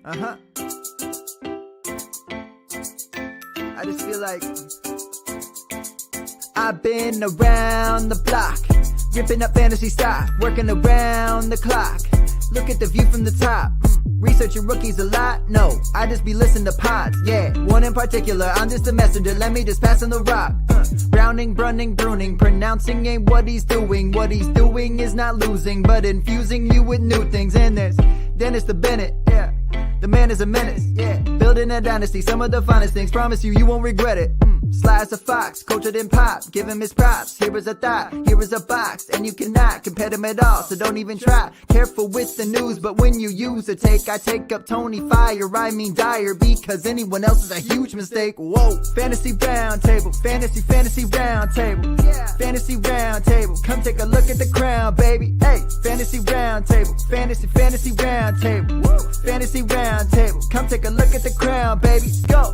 Uh-huh. I just feel like I've been around the block, ripping up fantasy stock, working around the clock. Look at the view from the top. Researching rookies a lot? No, I just be listening to pods, yeah. One in particular, I'm just a messenger, let me just pass on the rock. Browning, brunning, pruning, pronouncing ain't what he's doing. What he's doing is not losing, but infusing you with new things. And there's Dennis the Bennett, yeah. The man is a menace, yeah. Building a dynasty, some of the finest things. Promise you, you won't regret it. Sly as a fox, cultured in pop. Give him his props. Here is a thought, here is a box. And you cannot compare them at all, so don't even try. Careful with the news, but when you use a take, I take up Tony Fire. I mean Dyer, because anyone else is a huge mistake. Whoa, fantasy round table, fantasy round table. Yeah. Fantasy round table, come take a look at the crown, baby. Hey, fantasy round table, fantasy round table. Woo. Fantasy round table, come take a look at the crown, baby. Go.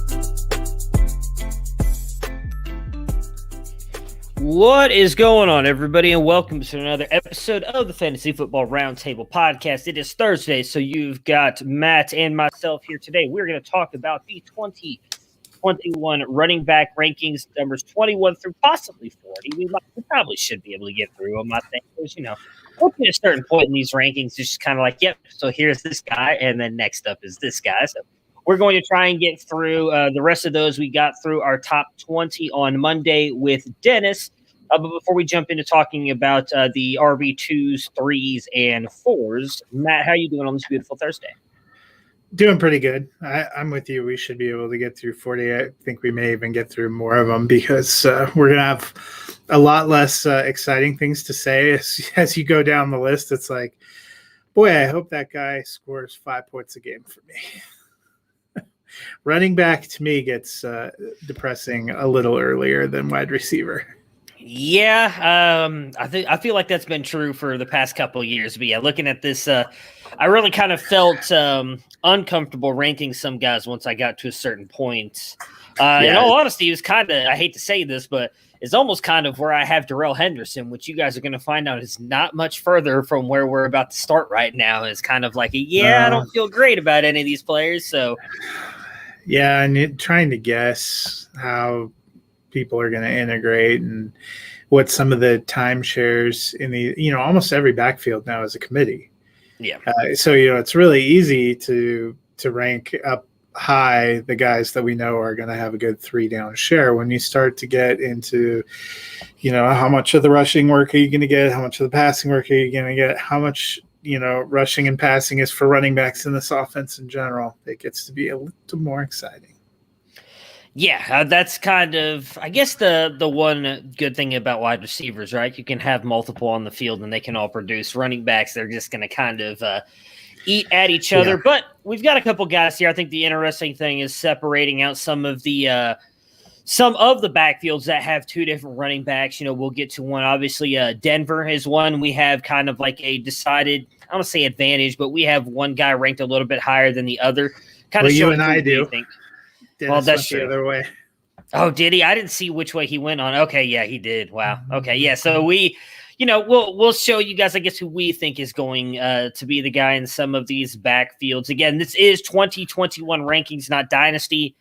What is going on, everybody, and welcome to another episode of the Fantasy Football Roundtable Podcast. It is Thursday, so you've got Matt and myself here today. We're going to talk about the 2021 running back rankings, numbers 21 through possibly 40. We probably should be able to get through them, I think, because, hopefully at a certain point in these rankings, it's just kind of like, yep, so here's this guy, and then next up is this guy. So we're going to try and get through the rest of those. We got through our top 20 on Monday with Dennis. But before we jump into talking about the RB2s, 3s, and 4s, Matt, how are you doing on this beautiful Thursday? Doing pretty good. I'm with you. We should be able to get through 40. I think we may even get through more of them because we're going to have a lot less exciting things to say as you go down the list. It's like, boy, I hope that guy scores 5 points a game for me. Running back to me gets depressing a little earlier than wide receiver. Yeah, I feel like that's been true for the past couple of years. But yeah, looking at this, I really kind of felt uncomfortable ranking some guys once I got to a certain point. In all honesty, it was kind of, I hate to say this, but it's almost kind of where I have Darrell Henderson, which you guys are going to find out is not much further from where we're about to start right now. It's kind of like, I don't feel great about any of these players. So, yeah, and trying to guess how people are going to integrate and what some of the timeshares in the, almost every backfield now is a committee. Yeah. So, it's really easy to rank up high the guys that we know are going to have a good 3-down share. When you start to get into, how much of the rushing work are you going to get? How much of the passing work are you going to get? How much, rushing and passing is for running backs in this offense in general? It gets to be a little more exciting. Yeah, that's kind of, I guess, the one good thing about wide receivers, right? You can have multiple on the field and they can all produce. Running backs, they're just going to kind of eat at each other. But we've got a couple guys here. I think the interesting thing is separating out some of the backfields that have two different running backs. We'll get to one. Obviously, Denver is one. We have kind of like a decided, I don't want to say advantage, but we have one guy ranked a little bit higher than the other. Kind of you and I do. Well, that's the other way. Oh, did he? I didn't see which way he went on. Okay, yeah, he did. Wow. Okay, yeah. So we, we'll show you guys, I guess, who we think is going to be the guy in some of these backfields. Again, this is 2021 rankings, not dynasty.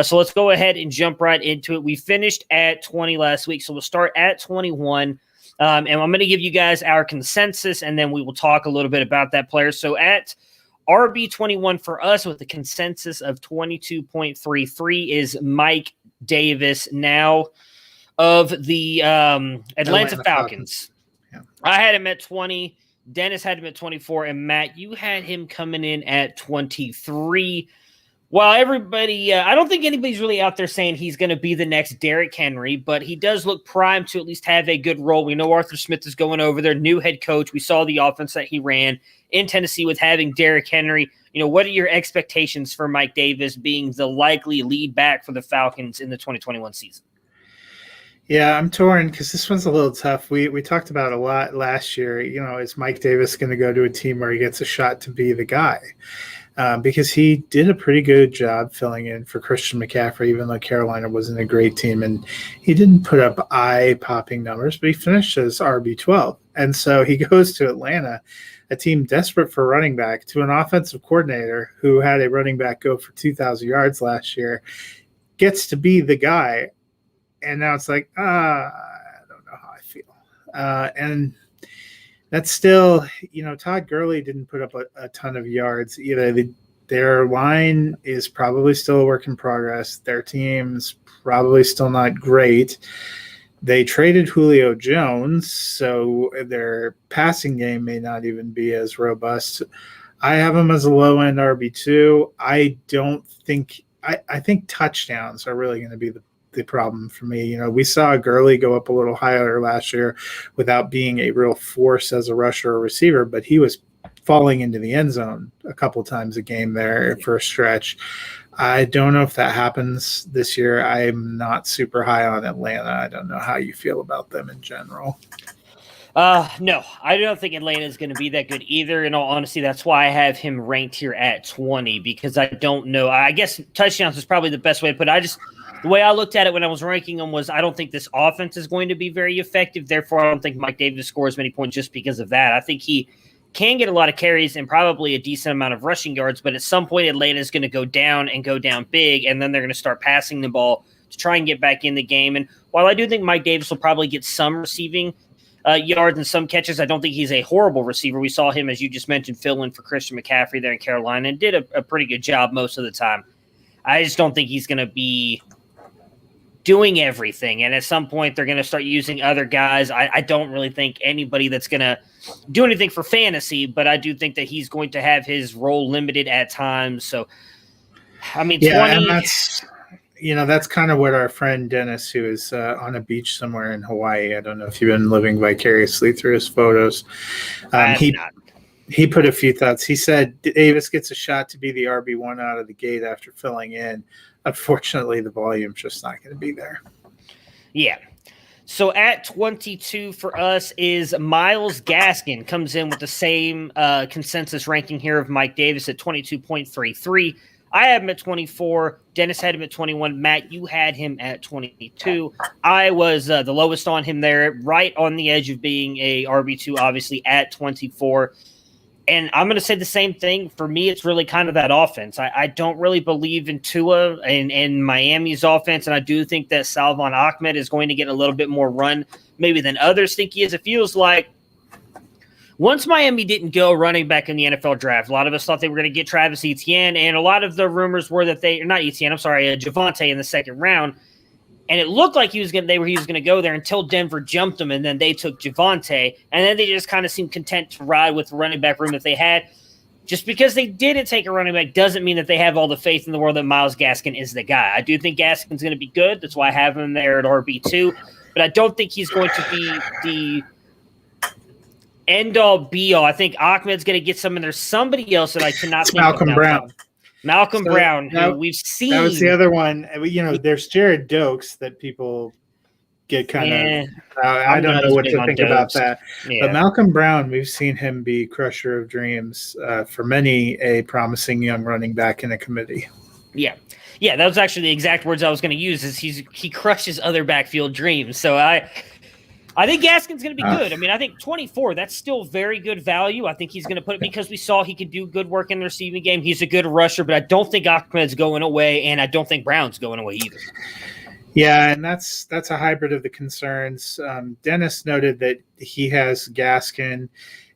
So let's go ahead and jump right into it. We finished at 20 last week, so we'll start at 21. And I'm going to give you guys our consensus, and then we will talk a little bit about that player. So at RB21 for us with a consensus of 22.33 is Mike Davis, now of the Atlanta Falcons. Yeah. I had him at 20. Dennis had him at 24. And Matt, you had him coming in at 23. While everybody, I don't think anybody's really out there saying he's going to be the next Derrick Henry, but he does look primed to at least have a good role. We know Arthur Smith is going over there, new head coach. We saw the offense that he ran in Tennessee with having Derrick Henry. What are your expectations for Mike Davis being the likely lead back for the Falcons in the 2021 season? Yeah, I'm torn because this one's a little tough. We talked about it a lot last year. Is Mike Davis going to go to a team where he gets a shot to be the guy? because he did a pretty good job filling in for Christian McCaffrey, even though Carolina wasn't a great team. And he didn't put up eye-popping numbers, but he finished as RB12. And so he goes to Atlanta, a team desperate for running back, to an offensive coordinator who had a running back go for 2,000 yards last year, gets to be the guy. And now it's like, I don't know how I feel. And that's still, Todd Gurley didn't put up a ton of yards either. Their line is probably still a work in progress. Their team's probably still not great. They traded Julio Jones, so their passing game may not even be as robust. I have him as a low-end RB2. I think touchdowns are really going to be the problem for me. We saw Gurley go up a little higher last year without being a real force as a rusher or receiver, but he was falling into the end zone a couple times a game there for a stretch. I don't know if that happens this year. I'm not super high on Atlanta. I don't know how you feel about them in general. No, I don't think Atlanta is going to be that good either. In all honesty, that's why I have him ranked here at 20, because I don't know. I guess touchdowns is probably the best way to put it. The way I looked at it when I was ranking them was I don't think this offense is going to be very effective. Therefore, I don't think Mike Davis scores many points just because of that. I think he can get a lot of carries and probably a decent amount of rushing yards, but at some point Atlanta is going to go down big, and then they're going to start passing the ball to try and get back in the game. And while I do think Mike Davis will probably get some receiving yards and some catches, I don't think he's a horrible receiver. We saw him, as you just mentioned, fill in for Christian McCaffrey there in Carolina and did a pretty good job most of the time. I just don't think he's going to be doing everything. And at some point, they're going to start using other guys. I don't really think anybody that's going to do anything for fantasy, but I do think that he's going to have his role limited at times. So, I mean, 20. And that's kind of what our friend Dennis, who is on a beach somewhere in Hawaii, I don't know if you've been living vicariously through his photos. He put a few thoughts. He said Davis gets a shot to be the RB1 out of the gate after filling in. Unfortunately, the volume's just not going to be there. Yeah. So at 22 for us is Myles Gaskin. Comes in with the same consensus ranking here of Mike Davis at 22.33. I have him at 24. Dennis had him at 21. Matt, you had him at 22. I was the lowest on him there, right on the edge of being a RB2, obviously, at 24. And I'm going to say the same thing. For me, it's really kind of that offense. I don't really believe in Tua and Miami's offense, and I do think that Salvon Ahmed is going to get a little bit more run maybe than others think he is. It feels like once Miami didn't go running back in the NFL draft, a lot of us thought they were going to get Travis Etienne, and a lot of the rumors were that Javonte in the second round. And it looked like he was going to go there until Denver jumped him, and then they took Javonte, and then they just kind of seemed content to ride with the running back room that they had. Just because they didn't take a running back doesn't mean that they have all the faith in the world that Myles Gaskin is the guy. I do think Gaskin's going to be good. That's why I have him there at RB2, but I don't think he's going to be the end-all, be-all. I think Ahmed's going to get some, and there's somebody else that I cannot think of. Malcolm Brown, who we've seen. That was the other one. There's Jared Dokes that people get kind of. I don't know what to think about that. Yeah. But Malcolm Brown, we've seen him be crusher of dreams for many a promising young running back in a committee. Yeah. Yeah, that was actually the exact words I was going to use. Is he crushes other backfield dreams. So I think Gaskin's going to be good. I mean, I think 24, that's still very good value. I think he's going to put it because we saw he could do good work in the receiving game. He's a good rusher, but I don't think Ahmed's going away, and I don't think Brown's going away either. Yeah, and that's a hybrid of the concerns. Dennis noted that he has Gaskin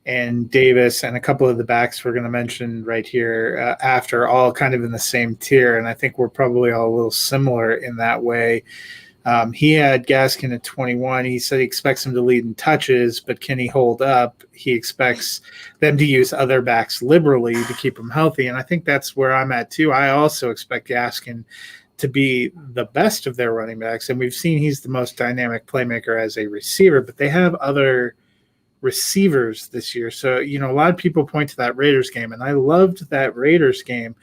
and Davis and a couple of the backs we're going to mention right here after, all kind of in the same tier, and I think we're probably all a little similar in that way. He had Gaskin at 21. He said he expects him to lead in touches, but can he hold up? He expects them to use other backs liberally to keep him healthy, and I think that's where I'm at too. I also expect Gaskin to be the best of their running backs, and we've seen he's the most dynamic playmaker as a receiver, but they have other receivers this year. So, a lot of people point to that Raiders game, and I loved that Raiders game,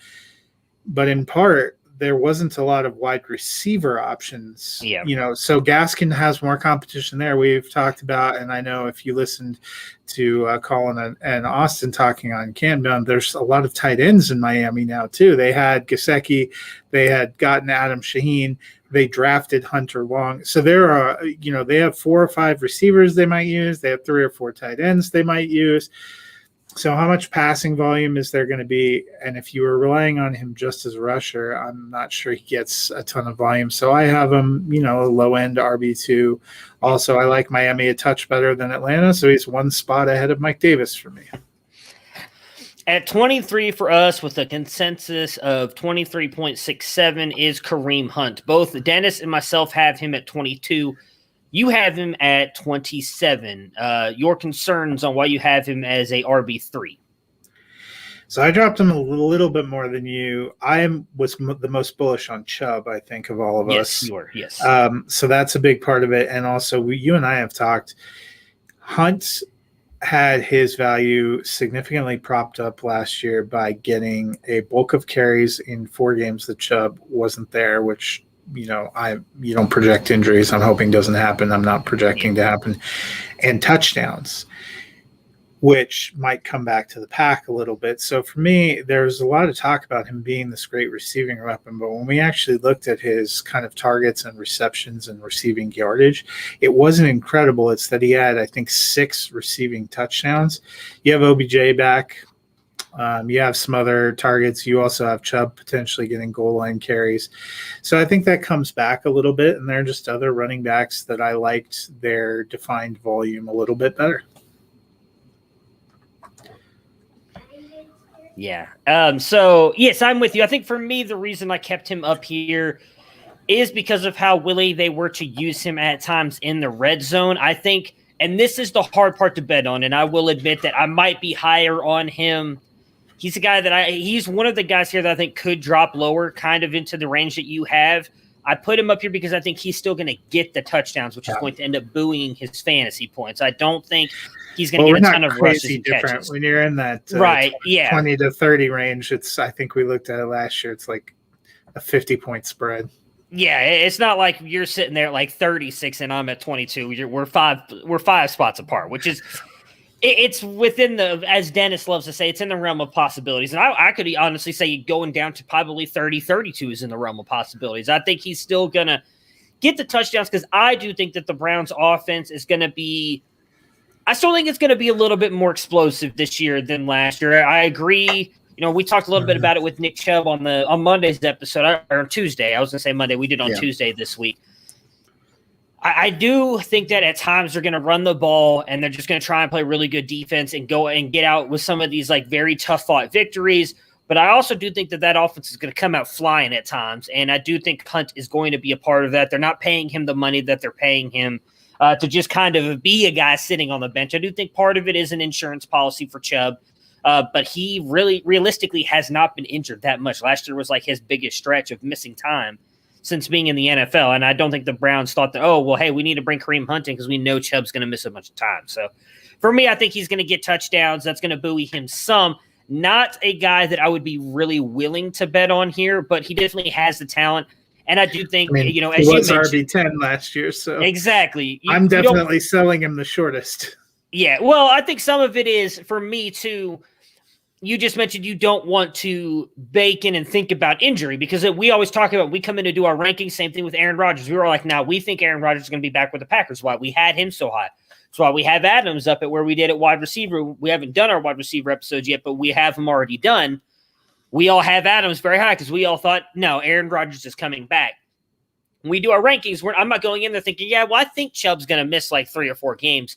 but in part, there wasn't a lot of wide receiver options. Yeah. So Gaskin has more competition there. We've talked about, and I know if you listened to Colin and Austin talking on Camden, there's a lot of tight ends in Miami now too. They had Gesicki, they had gotten Adam Shaheen, they drafted Hunter Long. So there are, they have 4 or 5 receivers they might use. They have 3 or 4 tight ends they might use. So how much passing volume is there going to be? And if you were relying on him just as a rusher, I'm not sure he gets a ton of volume. So I have him, a low-end RB2. Also, I like Miami a touch better than Atlanta, so he's 1 spot ahead of Mike Davis for me. At 23 for us, with a consensus of 23.67, is Kareem Hunt. Both Dennis and myself have him at 22. You have him at 27. Your concerns on why you have him as a RB3? So I dropped him a little bit more than you. Was the most bullish on Chubb, I think, of all of us. Yes, you were. Yes. So that's a big part of it. And also, you and I have talked. Hunt had his value significantly propped up last year by getting a bulk of carries in 4 games that Chubb wasn't there, which you don't project injuries. I'm hoping doesn't happen. I'm not projecting to happen. And touchdowns, which might come back to the pack a little bit. So for me, there's a lot of talk about him being this great receiving weapon, but when we actually looked at his kind of targets and receptions and receiving yardage, it wasn't incredible. It's that he had, I think, 6 receiving touchdowns. You have OBJ back. You have some other targets. You also have Chubb potentially getting goal line carries. So I think that comes back a little bit, and there are just other running backs that I liked their defined volume a little bit better. Yeah. So, yes, I'm with you. I think for me, the reason I kept him up here is because of how willing they were to use him at times in the red zone. I think, and this is the hard part to bet on, and I will admit that I might be higher on him. He's a guy he's one of the guys here that I think could drop lower, kind of into the range that you have. I put him up here because I think he's still going to get the touchdowns, which is going to end up buoying his fantasy points. I don't think he's going to get a ton of rushes and catches. When you're in that 20 to 30 range, I think we looked at it last year. It's like a 50-point spread. Yeah, it's not like you're sitting there at like 36 and I'm at 22. We're five spots apart, which is it's within the, as Dennis loves to say, it's in the realm of possibilities. And I could honestly say going down to probably 30, 32 is in the realm of possibilities. I think he's still going to get the touchdowns because I do think that the Browns offense is going to be – I still think it's going to be a little bit more explosive this year than last year. I agree. We talked a little bit about it with Nick Chubb on Monday's episode, or Tuesday. I was going to say Monday. We did on Tuesday this week. I do think that at times they're going to run the ball and they're just going to try and play really good defense and go and get out with some of these like very tough fought victories. But I also do think that offense is going to come out flying at times. And I do think Hunt is going to be a part of that. They're not paying him the money that they're paying him to just kind of be a guy sitting on the bench. I do think part of it is an insurance policy for Chubb. But he really realistically has not been injured that much. Last year was like his biggest stretch of missing time since being in the NFL. And I don't think the Browns thought that, hey, we need to bring Kareem Hunt in because we know Chubb's going to miss a bunch of time. So for me, I think he's going to get touchdowns. That's going to buoy him some. Not a guy that I would be really willing to bet on here, but he definitely has the talent. And I do think, as he was RB10 last year. So exactly. I'm definitely selling him the shortest. Yeah. Well, I think some of it is for me too. You just mentioned you don't want to bake in and think about injury because we always talk about, we come in to do our rankings, same thing with Aaron Rodgers. We were like, we think Aaron Rodgers is going to be back with the Packers. Why we had him so high. That's why we have Adams up at where we did at wide receiver. We haven't done our wide receiver episodes yet, but we have them already done. We all have Adams very high because we all thought, no, Aaron Rodgers is coming back. When we do our rankings, I'm not going in there thinking, I think Chubb's going to miss like 3 or 4 games.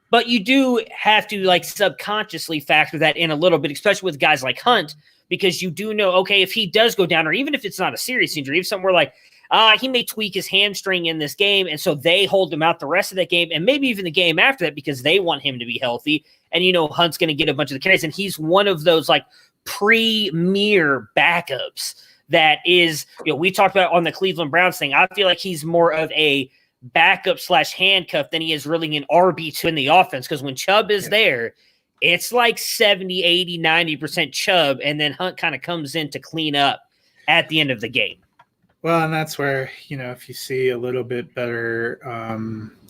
But you do have to like subconsciously factor that in a little bit, especially with guys like Hunt, because you do know, okay, if he does go down, or even if it's not a serious injury, if somewhere like he may tweak his hamstring in this game, and so they hold him out the rest of that game, and maybe even the game after that because they want him to be healthy. And Hunt's going to get a bunch of the carries, and he's one of those like premier backups that is, we talked about on the Cleveland Browns thing. I feel like he's more of a backup / handcuff than he is really an RB2 in the offense. Because when Chubb is there, it's like 70, 80, 90% Chubb. And then Hunt kind of comes in to clean up at the end of the game. Well, and that's where, if you see a little bit better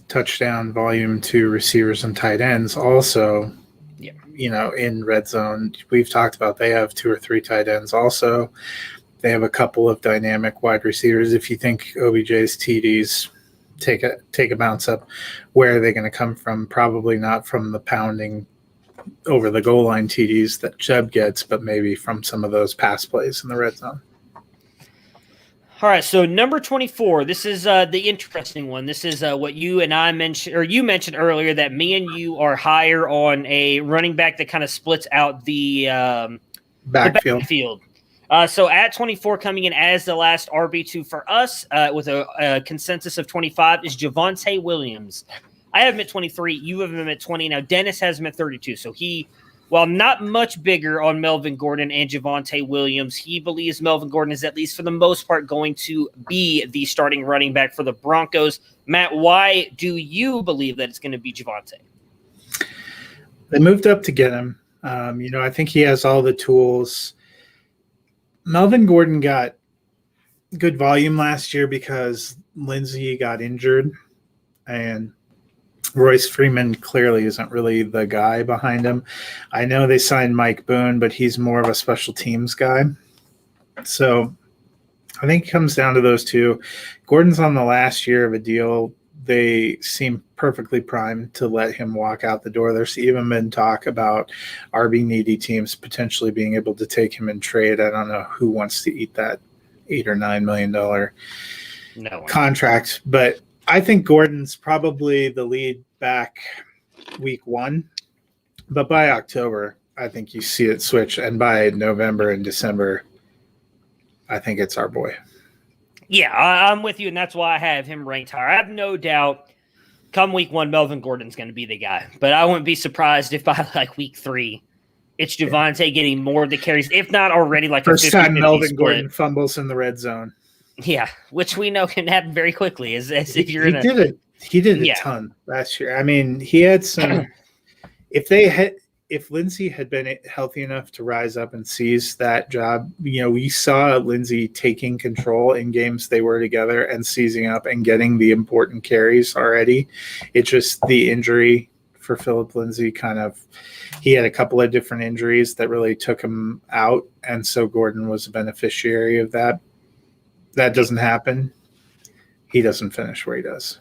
touchdown volume to receivers and tight ends, also, Yeah. In red zone, we've talked about they have 2 or 3 tight ends. Also, they have a couple of dynamic wide receivers. If you think OBJ's TDs take a bounce up, where are they going to come from? Probably not from the pounding over the goal line TDs that Chubb gets, but maybe from some of those pass plays in the red zone. All right, so number 24, this is the interesting one. This is what you and I mentioned, or you mentioned earlier, that me and you are higher on a running back that kind of splits out the backfield. So at 24, coming in as the last RB2 for us with a consensus of 25 is Javonte Williams. I have him at 23. You have him at 20. Now, Dennis has him at 32. So he, while not much bigger on Melvin Gordon and Javonte Williams, he believes Melvin Gordon is, at least for the most part, going to be the starting running back for the Broncos. Matt, why do you believe that it's going to be Javonte? They moved up to get him. I think he has all the tools. Melvin Gordon got good volume last year because Lindsey got injured, and Royce Freeman clearly isn't really the guy behind him. I know they signed Mike Boone, but he's more of a special teams guy. So I think it comes down to those two. Gordon's on the last year of a deal. They seem perfectly primed to let him walk out the door. There's even been talk about RB needy teams potentially being able to take him in trade. I don't know who wants to eat that $8 or $9 million contract, but I think Gordon's probably the lead back week 1, but by October, I think you see it switch, and by November and December, I think it's our boy. Yeah, I'm with you, and that's why I have him ranked higher. I have no doubt come week 1, Melvin Gordon's going to be the guy, but I wouldn't be surprised if by week 3, it's Javonte getting more of the carries, if not already first time Melvin split. Gordon fumbles in the red zone. Yeah, which we know can happen very quickly. As if you're he did a ton last year. I mean, he had some. If Lindsey had been healthy enough to rise up and seize that job, we saw Lindsey taking control in games they were together and seizing up and getting the important carries already. It's just the injury for Philip Lindsay he had a couple of different injuries that really took him out, and so Gordon was a beneficiary of that. That doesn't happen. He doesn't finish where he does.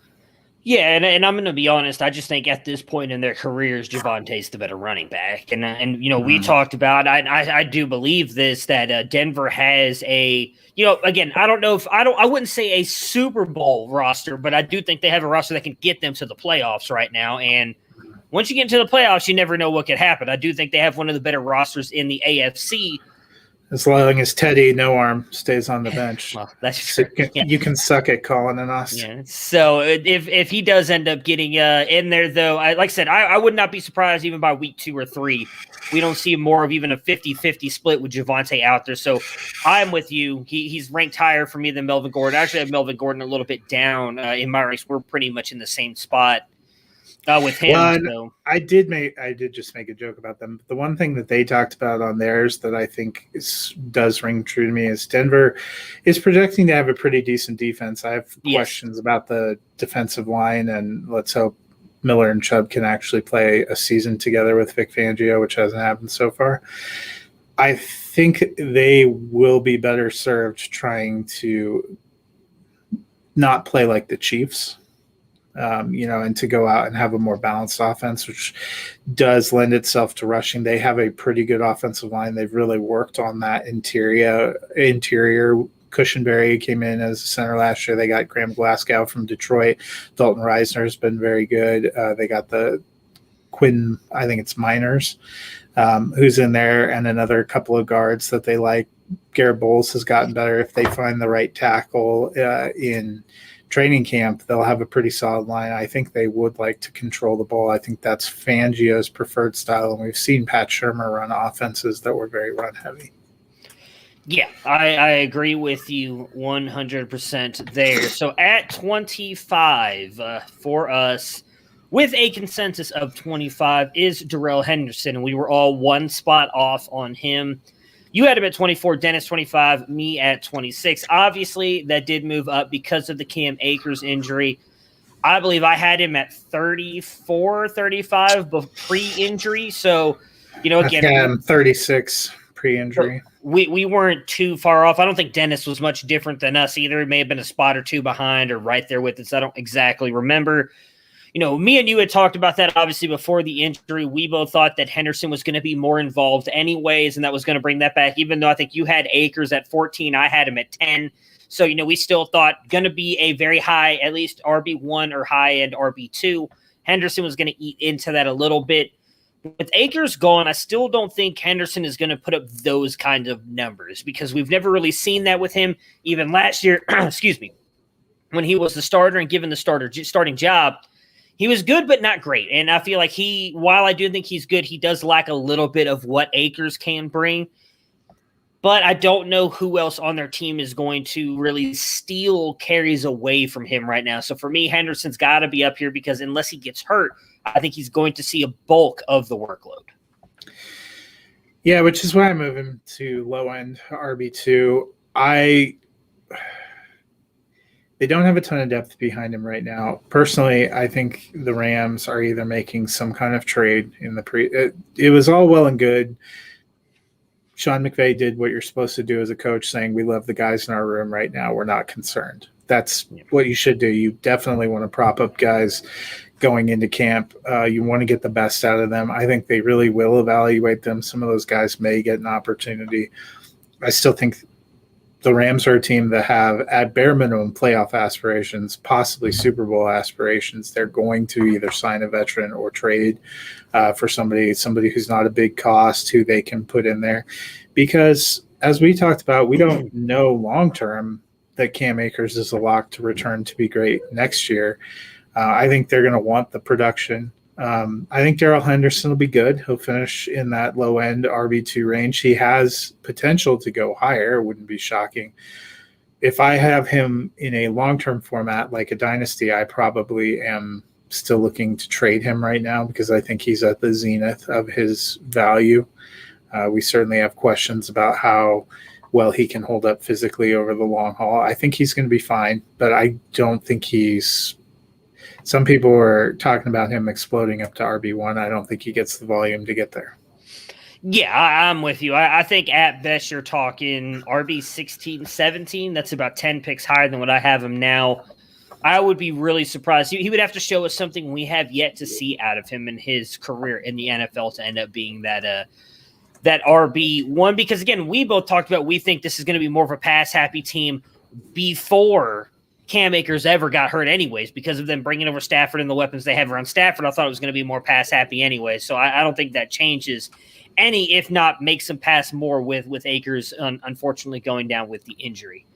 Yeah, and I'm going to be honest. I just think at this point in their careers, Javonte's the better running back. And we talked about. I do believe this, that Denver has a. Again, I don't know if I wouldn't say a Super Bowl roster, but I do think they have a roster that can get them to the playoffs right now. And once you get into the playoffs, you never know what could happen. I do think they have one of the better rosters in the AFC. As long as Teddy No Arm stays on the bench. Well, that's true. You can suck at calling an us. Yeah. So if he does end up getting in there, though, like I said, I would not be surprised even by week 2 or 3. We don't see more of even a 50-50 split with Javonte out there. So I'm with you. He's ranked higher for me than Melvin Gordon. I actually have Melvin Gordon a little bit down in my ranks. We're pretty much in the same spot. With him, well, I did just make a joke about them. The one thing that they talked about on theirs that I think does ring true to me is Denver is projecting to have a pretty decent defense. I have questions about the defensive line, and let's hope Miller and Chubb can actually play a season together with Vic Fangio, which hasn't happened so far. I think they will be better served trying to not play like the Chiefs. And to go out and have a more balanced offense, which does lend itself to rushing. They have a pretty good offensive line. They've really worked on that interior. Cushenberry came in as a center last year. They got Graham Glasgow from Detroit. Dalton Reisner has been very good. They got the Quinn, I think it's Miners, who's in there, and another couple of guards that they like. Garrett Bowles has gotten better. If they find the right tackle in training camp, they'll have a pretty solid line. I think they would like to control the ball. I think that's Fangio's preferred style, and we've seen Pat Shurmur run offenses that were very run heavy. Yeah, I agree with you 100% there. So at 25 for us, with a consensus of 25, is Darrell Henderson. We were all one spot off on him. You had him at 24, Dennis 25, me at 26. Obviously, that did move up because of the Cam Akers injury. I believe I had him at 34, 35 pre-injury. So, again, I'm 36 pre-injury. We weren't too far off. I don't think Dennis was much different than us either. It may have been a spot or two behind or right there with us. I don't exactly remember. Me and you had talked about that obviously before the injury. We both thought that Henderson was going to be more involved anyways, and that was going to bring that back, even though I think you had Akers at 14. I had him at 10. So, we still thought going to be a very high, at least RB1 or high-end RB2. Henderson was going to eat into that a little bit. With Akers gone, I still don't think Henderson is going to put up those kind of numbers because we've never really seen that with him. Even last year, excuse me, when he was the starter and given the starting job, he was good but not great. And I feel like while I do think he's good, he does lack a little bit of what Akers can bring. But I don't know who else on their team is going to really steal carries away from him right now. So for me, Henderson's got to be up here because unless he gets hurt, I think he's going to see a bulk of the workload. Yeah, which is why I move him to low-end RB2. They don't have a ton of depth behind him right now. Personally, I think the Rams are either making some kind of trade in the it was all well and good. Sean McVay did what you're supposed to do as a coach, saying we love the guys in our room right now. We're not concerned. That's what you should do. You definitely want to prop up guys going into camp. You want to get the best out of them. I think they really will evaluate them. Some of those guys may get an opportunity. I still think the Rams are a team that have, at bare minimum, playoff aspirations, possibly Super Bowl aspirations. They're going to either sign a veteran or trade for somebody who's not a big cost, who they can put in there. Because, as we talked about, we don't know long-term that Cam Akers is a lock to return to be great next year. I think they're going to want the production. I think Darrell Henderson will be good. He'll finish in that low-end RB2 range. He has potential to go higher. It wouldn't be shocking. If I have him in a long-term format like a dynasty, I probably am still looking to trade him right now because I think he's at the zenith of his value. We certainly have questions about how well he can hold up physically over the long haul. I think he's going to be fine, but I don't think he's – some people are talking about him exploding up to RB1. I don't think he gets the volume to get there. Yeah, I'm with you. I think at best you're talking RB 16, 17. That's about 10 picks higher than what I have him now. I would be really surprised. He would have to show us something we have yet to see out of him in his career in the NFL to end up being that RB1. Because, again, we both talked about we think this is going to be more of a pass-happy team before Cam Akers ever got hurt anyways because of them bringing over Stafford and the weapons they have around Stafford. I thought it was going to be more pass-happy anyway. So I don't think that changes any, if not makes them pass more with Akers, unfortunately, going down with the injury.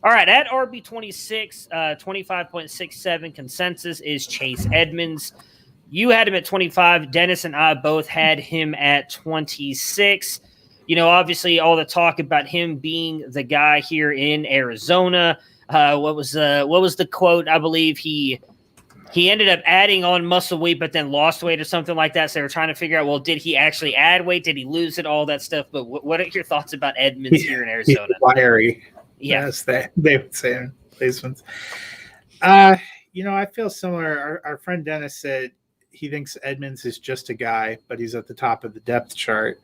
All right, at RB 26, 25.67 consensus is Chase Edmonds. You had him at 25. Dennis and I both had him at 26. Obviously, all the talk about him being the guy here in Arizona. What was the quote? I believe he ended up adding on muscle weight, but then lost weight or something like that. So they were trying to figure out, well, did he actually add weight? Did he lose it? All that stuff. But what are your thoughts about Edmonds here in Arizona? He's wiry. Yeah. Yes, they would say in placements. I feel similar. Our friend Dennis said he thinks Edmonds is just a guy, but he's at the top of the depth chart.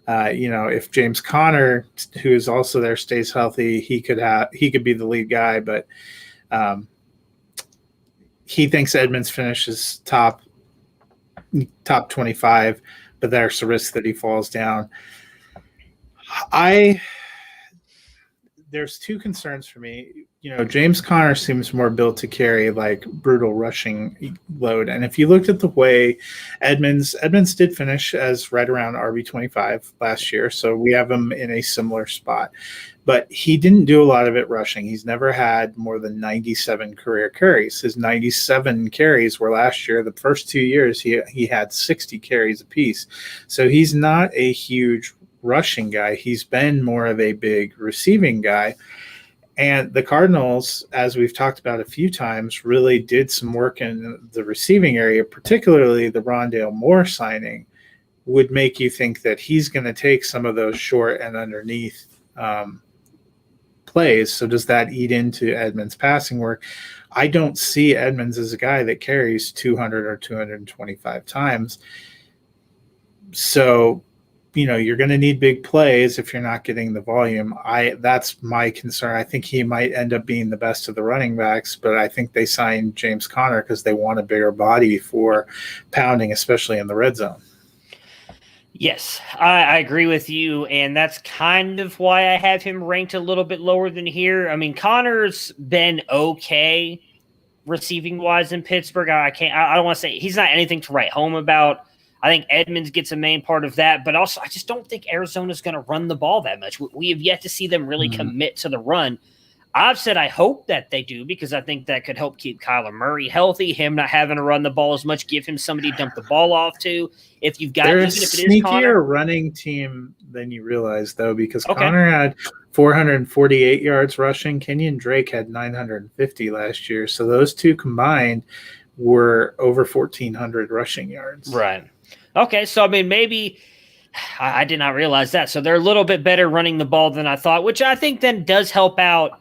If James Conner, who is also there, stays healthy, he could be the lead guy, but he thinks Edmonds finishes top 25, but there's a risk that he falls down. There's two concerns for me. James Conner seems more built to carry like brutal rushing load. And if you looked at the way Edmonds did finish as right around RB25 last year. So we have him in a similar spot, but he didn't do a lot of it rushing. He's never had more than 97 career carries. His 97 carries were last year. The first 2 years he had 60 carries apiece. So he's not a huge rushing guy. He's been more of a big receiving guy. And the Cardinals, as we've talked about a few times, really did some work in the receiving area, particularly the Rondale Moore signing. would make you think that he's going to take some of those short and underneath plays. So does that eat into Edmonds' passing work? I don't see Edmonds as a guy that carries 200 or 225 times. So, you're going to need big plays if you're not getting the volume. That's my concern. I think he might end up being the best of the running backs, but I think they signed James Conner because they want a bigger body for pounding, especially in the red zone. Yes, I agree with you, and that's kind of why I have him ranked a little bit lower than here. I mean, Connor's been okay receiving-wise in Pittsburgh. I don't want to say he's not anything to write home about. I think Edmonds gets a main part of that, but also I just don't think Arizona's going to run the ball that much. We have yet to see them really commit to the run. I've said I hope that they do because I think that could help keep Kyler Murray healthy, him not having to run the ball as much, give him somebody to dump the ball off to. If you've got, they're even a if it is sneakier Connor, running team than you realize, though, because Connor had 448 yards rushing. Kenyon Drake had 950 last year. So those two combined were over 1,400 rushing yards. Right. Okay, so I mean, maybe I did not realize that. So they're a little bit better running the ball than I thought, which I think then does help out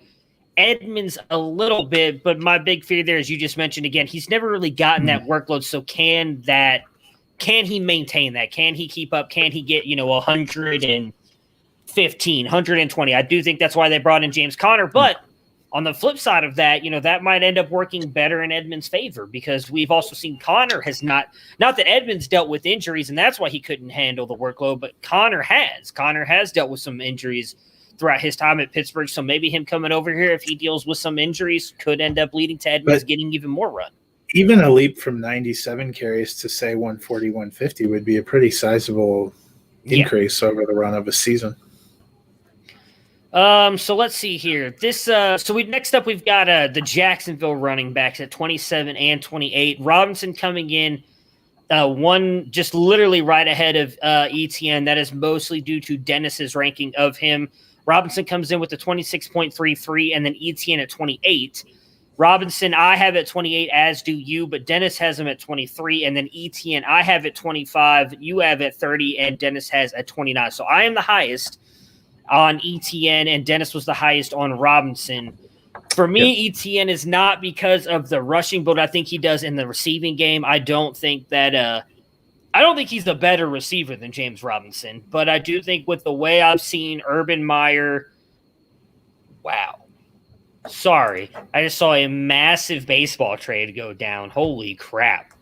Edmonds a little bit. But my big fear there, as you just mentioned again, he's never really gotten that workload. So can he maintain that? Can he keep up? Can he get 115, 120? I do think that's why they brought in James Conner, but on the flip side of that, that might end up working better in Edmonds' favor because we've also seen Conner has not that Edmonds dealt with injuries and that's why he couldn't handle the workload, but Conner has dealt with some injuries throughout his time at Pittsburgh. So maybe him coming over here, if he deals with some injuries, could end up leading to Edmonds getting even more run. Even a leap from 97 carries to say 140, 150 would be a pretty sizable increase over the run of a season. So let's see here. Next up we've got the Jacksonville running backs at 27 and 28. Robinson coming in one just literally right ahead of ETN. That is mostly due to Dennis's ranking of him. Robinson comes in with a 26.33 and then ETN at 28. Robinson I have at 28, as do you, but Dennis has him at 23, and then ETN I have at 25, you have at 30, and Dennis has at 29. So I am the highest on ETN, and Dennis was the highest on Robinson. For me, ETN is not because of the rushing, but I think he does in the receiving game. I don't think he's a better receiver than James Robinson, but I do think with the way I've seen Urban Meyer, sorry, I just saw a massive baseball trade go down. Holy crap.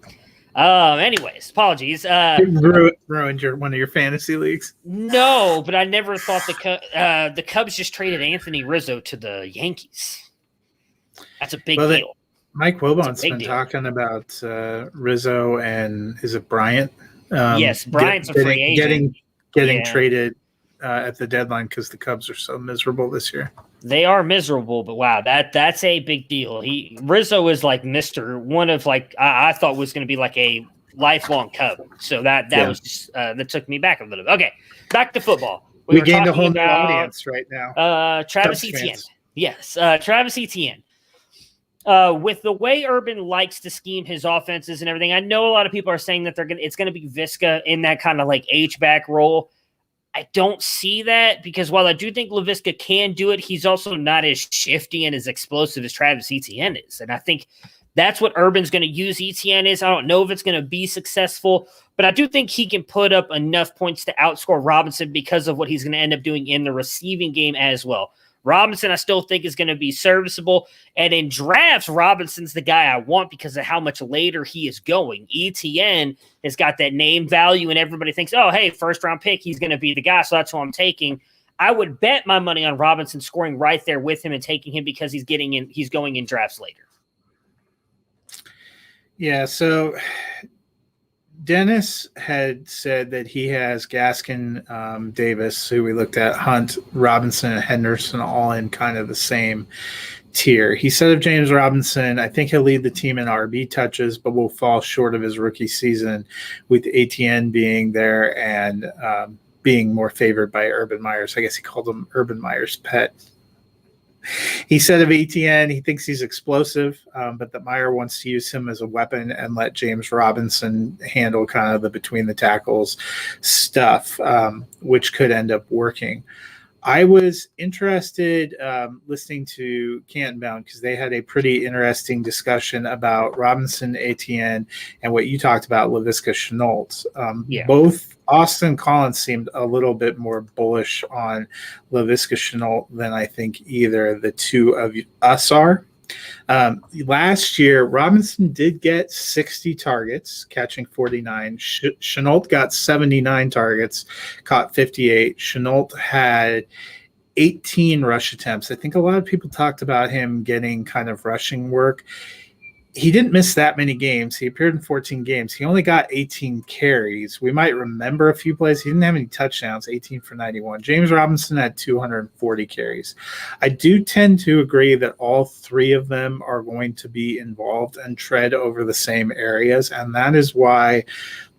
Anyways, apologies. Ruined one of your fantasy leagues. No, but I never thought the Cubs just traded Anthony Rizzo to the Yankees. That's a big deal. Mike Wilbon's been talking about Rizzo and is it Bryant? Yes, Bryant's a free agent. Getting traded at the deadline because the Cubs are so miserable this year. They are miserable, but wow, that's a big deal. Rizzo is like one of I thought was going to be like a lifelong Cub. So that was just, that took me back a little bit. Okay, back to football. We gained a whole new audience right now. Travis Etienne. Yes, Travis Etienne. With the way Urban likes to scheme his offenses and everything, I know a lot of people are saying that it's going to be Viska in that kind of like H-back role. I don't see that because while I do think Laviska can do it, he's also not as shifty and as explosive as Travis Etienne is. And I think that's what Urban's going to use Etienne is. I don't know if it's going to be successful, but I do think he can put up enough points to outscore Robinson because of what he's going to end up doing in the receiving game as well. Robinson, I still think, is going to be serviceable. And in drafts, Robinson's the guy I want because of how much later he is going. ETN has got that name value, and everybody thinks, oh, hey, first-round pick, he's going to be the guy, so that's who I'm taking. I would bet my money on Robinson scoring right there with him and taking him because he's going in drafts later. Yeah, so Dennis had said that he has Gaskin, Davis, who we looked at, Hunt, Robinson, and Henderson all in kind of the same tier. He said of James Robinson, I think he'll lead the team in RB touches, but will fall short of his rookie season with ATN being there and being more favored by Urban Meyers. I guess he called him Urban Meyer's pet. He said of ETN, he thinks he's explosive, but that Meyer wants to use him as a weapon and let James Robinson handle kind of the between the tackles stuff, which could end up working. I was interested listening to Canton Bound because they had a pretty interesting discussion about Robinson, Etienne, and what you talked about, Laviska Shenault. Both Austin Collins seemed a little bit more bullish on Laviska Shenault than I think either the two of us are. Last year, Robinson did get 60 targets, catching 49. Shenault got 79 targets, caught 58. Shenault had 18 rush attempts. I think a lot of people talked about him getting kind of rushing work. He didn't miss that many games. He appeared in 14 games. He only got 18 carries. We might remember a few plays. He didn't have any touchdowns, 18 for 91. James Robinson had 240 carries. I do tend to agree that all three of them are going to be involved and tread over the same areas, and that is why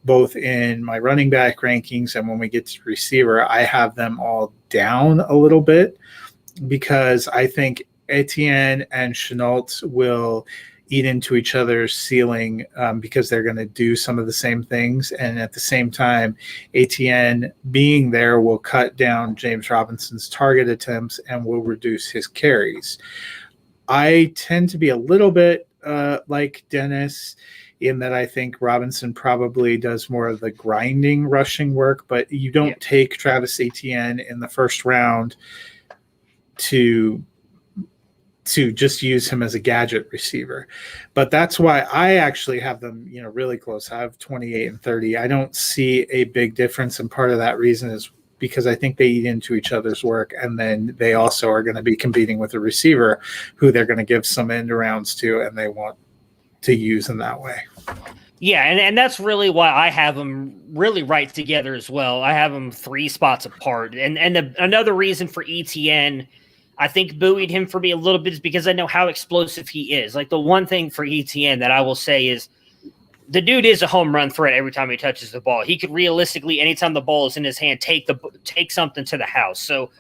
both in my running back rankings and when we get to receiver, I have them all down a little bit because I think Etienne and Shenault will eat into each other's ceiling because they're going to do some of the same things. And at the same time, Etienne being there will cut down James Robinson's target attempts and will reduce his carries. I tend to be a little bit like Dennis in that I think Robinson probably does more of the grinding rushing work, but you don't take Travis Etienne in the first round to just use him as a gadget receiver. But that's why I actually have them, really close. I have 28 and 30. I don't see a big difference. And part of that reason is because I think they eat into each other's work. And then they also are going to be competing with a receiver who they're going to give some end arounds to, and they want to use in that way. Yeah, and that's really why I have them really right together as well. I have them 3 spots apart. And another reason for ETN, I think buoyed him for me a little bit is because I know how explosive he is. Like the one thing for ETN that I will say is the dude is a home run threat every time he touches the ball. He could realistically, anytime the ball is in his hand, take something to the house. So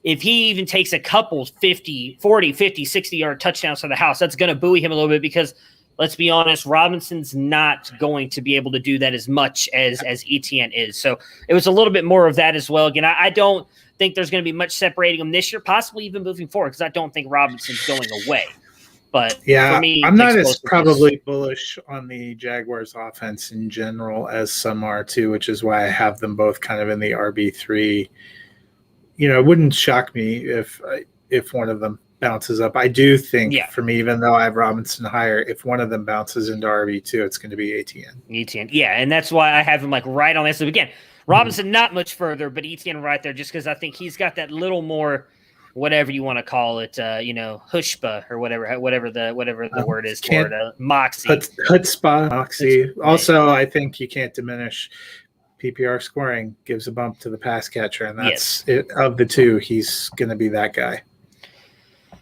if he even takes a couple 40, 50, 60-yard touchdowns to the house, that's going to buoy him a little bit because let's be honest, Robinson's not going to be able to do that as much as ETN is. So it was a little bit more of that as well. Again, I don't think there's going to be much separating them this year, possibly even moving forward, because I don't think Robinson's going away. But yeah, for me, I'm not as probably bullish on the Jaguars offense in general as some are too, which is why I have them both kind of in the RB3. It wouldn't shock me if one of them bounces up. I do think for me, even though I have Robinson higher, if one of them bounces into RB2, it's going to be Etienne. Yeah, and that's why I have him like right on this. So again, Robinson not much further, but Etienne right there just because I think he's got that little more, whatever you want to call it, hushpa or whatever the word is for it, moxie. Chutzpah, moxie. Right. Also, I think you can't diminish PPR scoring, gives a bump to the pass catcher, and that's it. Of the two, he's going to be that guy.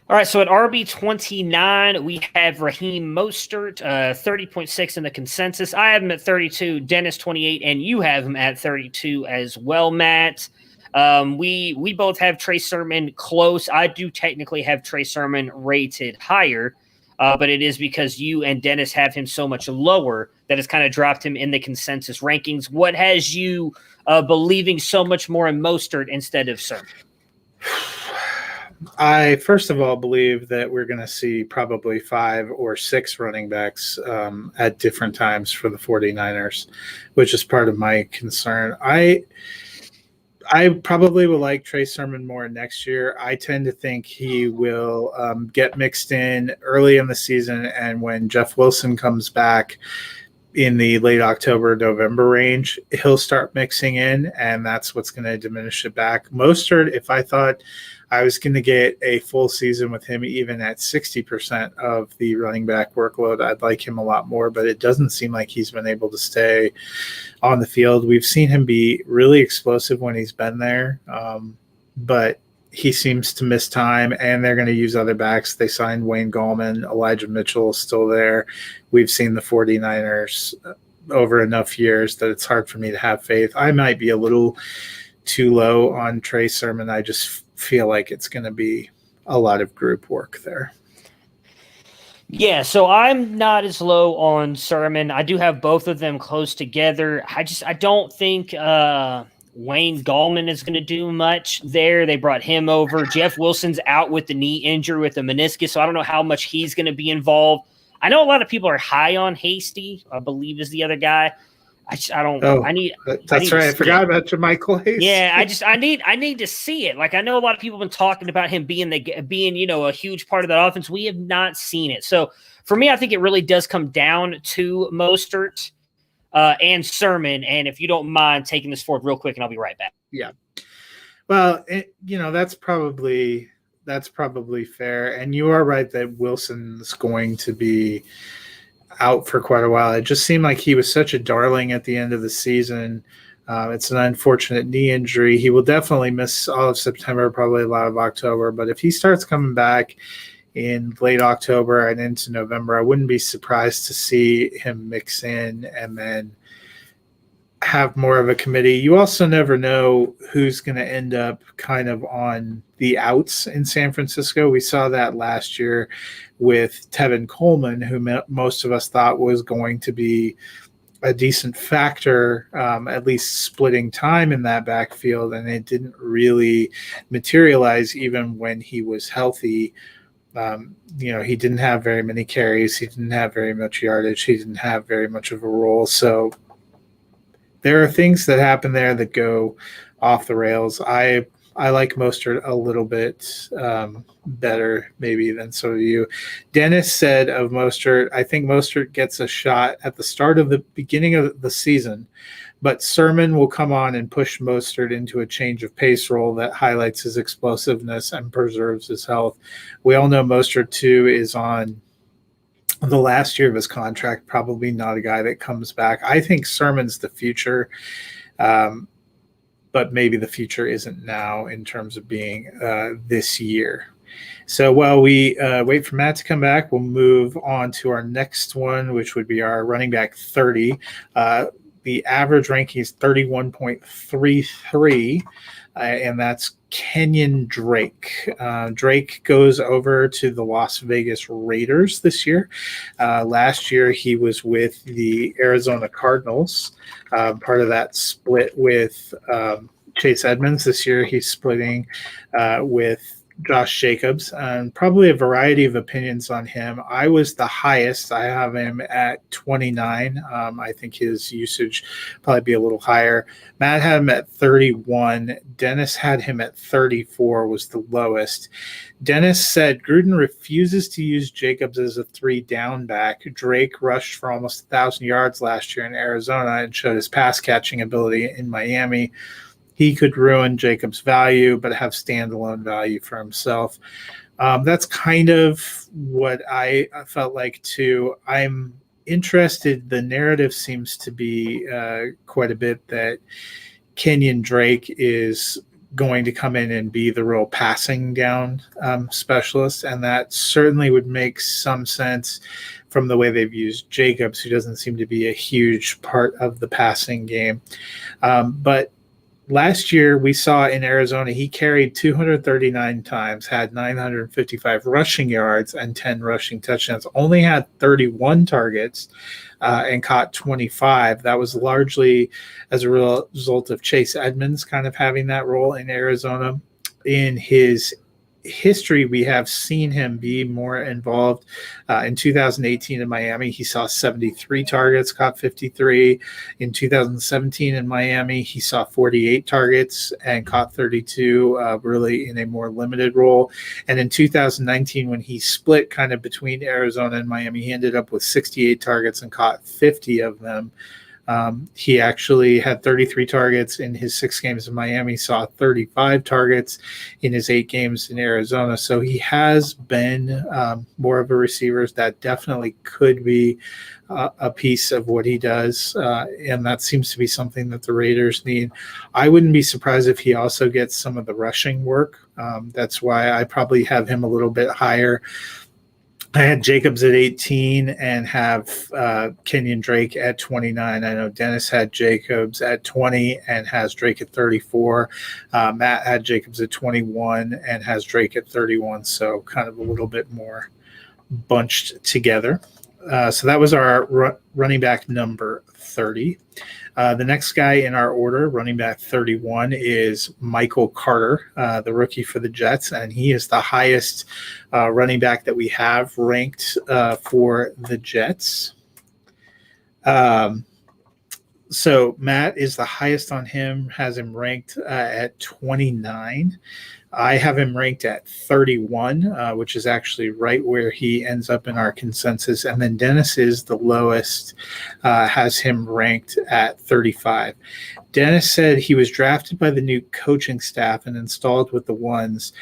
All right, so at RB29, we have Raheem Mostert, 30.6 in the consensus. I have him at 32, Dennis 28, and you have him at 32 as well, Matt. We both have Trey Sermon close. I do technically have Trey Sermon rated higher, but it is because you and Dennis have him so much lower that it's kind of dropped him in the consensus rankings. What has you believing so much more in Mostert instead of Sermon? I, first of all, believe that we're going to see probably 5 or 6 running backs at different times for the 49ers, which is part of my concern. I probably will like Trey Sermon more next year. I tend to think he will get mixed in early in the season, and when Jeff Wilson comes back in the late October, November range, he'll start mixing in, and that's what's going to diminish it back. Mostert, if I thought I was going to get a full season with him, even at 60% of the running back workload, I'd like him a lot more, but it doesn't seem like he's been able to stay on the field. We've seen him be really explosive when he's been there, but he seems to miss time, and they're going to use other backs. They signed Wayne Gallman. Elijah Mitchell is still there. We've seen the 49ers over enough years that it's hard for me to have faith. I might be a little too low on Trey Sermon. I just feel like it's going to be a lot of group work there. Yeah, so I'm not as low on Sermon. I do have both of them close together. I don't think Wayne Gallman is going to do much there. They brought him over. Jeff Wilson's out with the knee injury with the meniscus, so I don't know how much he's going to be involved. I know a lot of people are high on Hasty, I believe is the other guy. I don't. Oh, I need. That's right. I forgot about JaMycal Hasty. Yeah, I need to see it. Like I know a lot of people have been talking about him being a huge part of that offense. We have not seen it. So for me, I think it really does come down to Mostert and Sermon. And if you don't mind taking this forward real quick, and I'll be right back. Yeah. Well, that's probably fair. And you are right that Wilson's going to be out for quite a while. It just seemed like he was such a darling at the end of the season. It's an unfortunate knee injury. He will definitely miss all of September, probably a lot of October. But if he starts coming back in late October and into November, I wouldn't be surprised to see him mix in and then have more of a committee. You also never know who's going to end up kind of on the outs in San Francisco. We saw that last year with Tevin Coleman, who most of us thought was going to be a decent factor, at least splitting time in that backfield, and it didn't really materialize even when he was healthy. He didn't have very many carries. He didn't have very much yardage. He didn't have very much of a role. So there are things that happen there that go off the rails. I like Mostert a little bit better maybe than some of you. Dennis said of Mostert, I think Mostert gets a shot at the start of the beginning of the season, but Sermon will come on and push Mostert into a change of pace role that highlights his explosiveness and preserves his health. We all know Mostert too is on the last year of his contract, probably not a guy that comes back. I think Sermon's the future, but maybe the future isn't now in terms of being this year. So while we wait for Matt to come back, we'll move on to our next one, which would be our running back 30. The average ranking is 31.33, and that's Kenyon Drake. Drake goes over to the Las Vegas Raiders this year. Last year, he was with the Arizona Cardinals, part of that split with Chase Edmonds. This year, he's splitting with Josh Jacobs, and probably a variety of opinions on him. I was the highest. I have him at 29. I think his usage probably be a little higher. Matt had him at 31. Dennis had him at 34, was the lowest. Dennis said Gruden refuses to use Jacobs as a 3-down back. Drake rushed for almost 1,000 yards last year in Arizona and showed his pass catching ability in Miami. He could ruin Jacobs' value, but have standalone value for himself. That's kind of what I felt like too. I'm interested. The narrative seems to be quite a bit that Kenyon Drake is going to come in and be the real passing down specialist, and that certainly would make some sense from the way they've used Jacobs, who doesn't seem to be a huge part of the passing game. But last year, we saw in Arizona, he carried 239 times, had 955 rushing yards and 10 rushing touchdowns, only had 31 targets and caught 25. That was largely as a result of Chase Edmonds kind of having that role in Arizona. In his history, we have seen him be more involved. In 2018 in Miami, he saw 73 targets, caught 53. In 2017 in Miami, he saw 48 targets and caught 32, really in a more limited role. And in 2019, when he split kind of between Arizona and Miami, he ended up with 68 targets and caught 50 of them. He actually had 33 targets in his 6 games in Miami, saw 35 targets in his 8 games in Arizona. So he has been more of a receiver. That definitely could be a piece of what he does. And that seems to be something that the Raiders need. I wouldn't be surprised if he also gets some of the rushing work. That's why I probably have him a little bit higher I had Jacobs at 18 and have Kenyon Drake at 29. I know Dennis had Jacobs at 20 and has Drake at 34. Matt had Jacobs at 21 and has Drake at 31. So kind of a little bit more bunched together. So that was our running back number 30. The next guy in our order, running back 31, is Michael Carter, the rookie for the Jets, and he is the highest running back that we have ranked for the Jets. So Matt is the highest on him, has him ranked at 29. I have him ranked at 31, which is actually right where he ends up in our consensus. And then Dennis is the lowest, has him ranked at 35. Dennis said he was drafted by the new coaching staff and installed with the ones.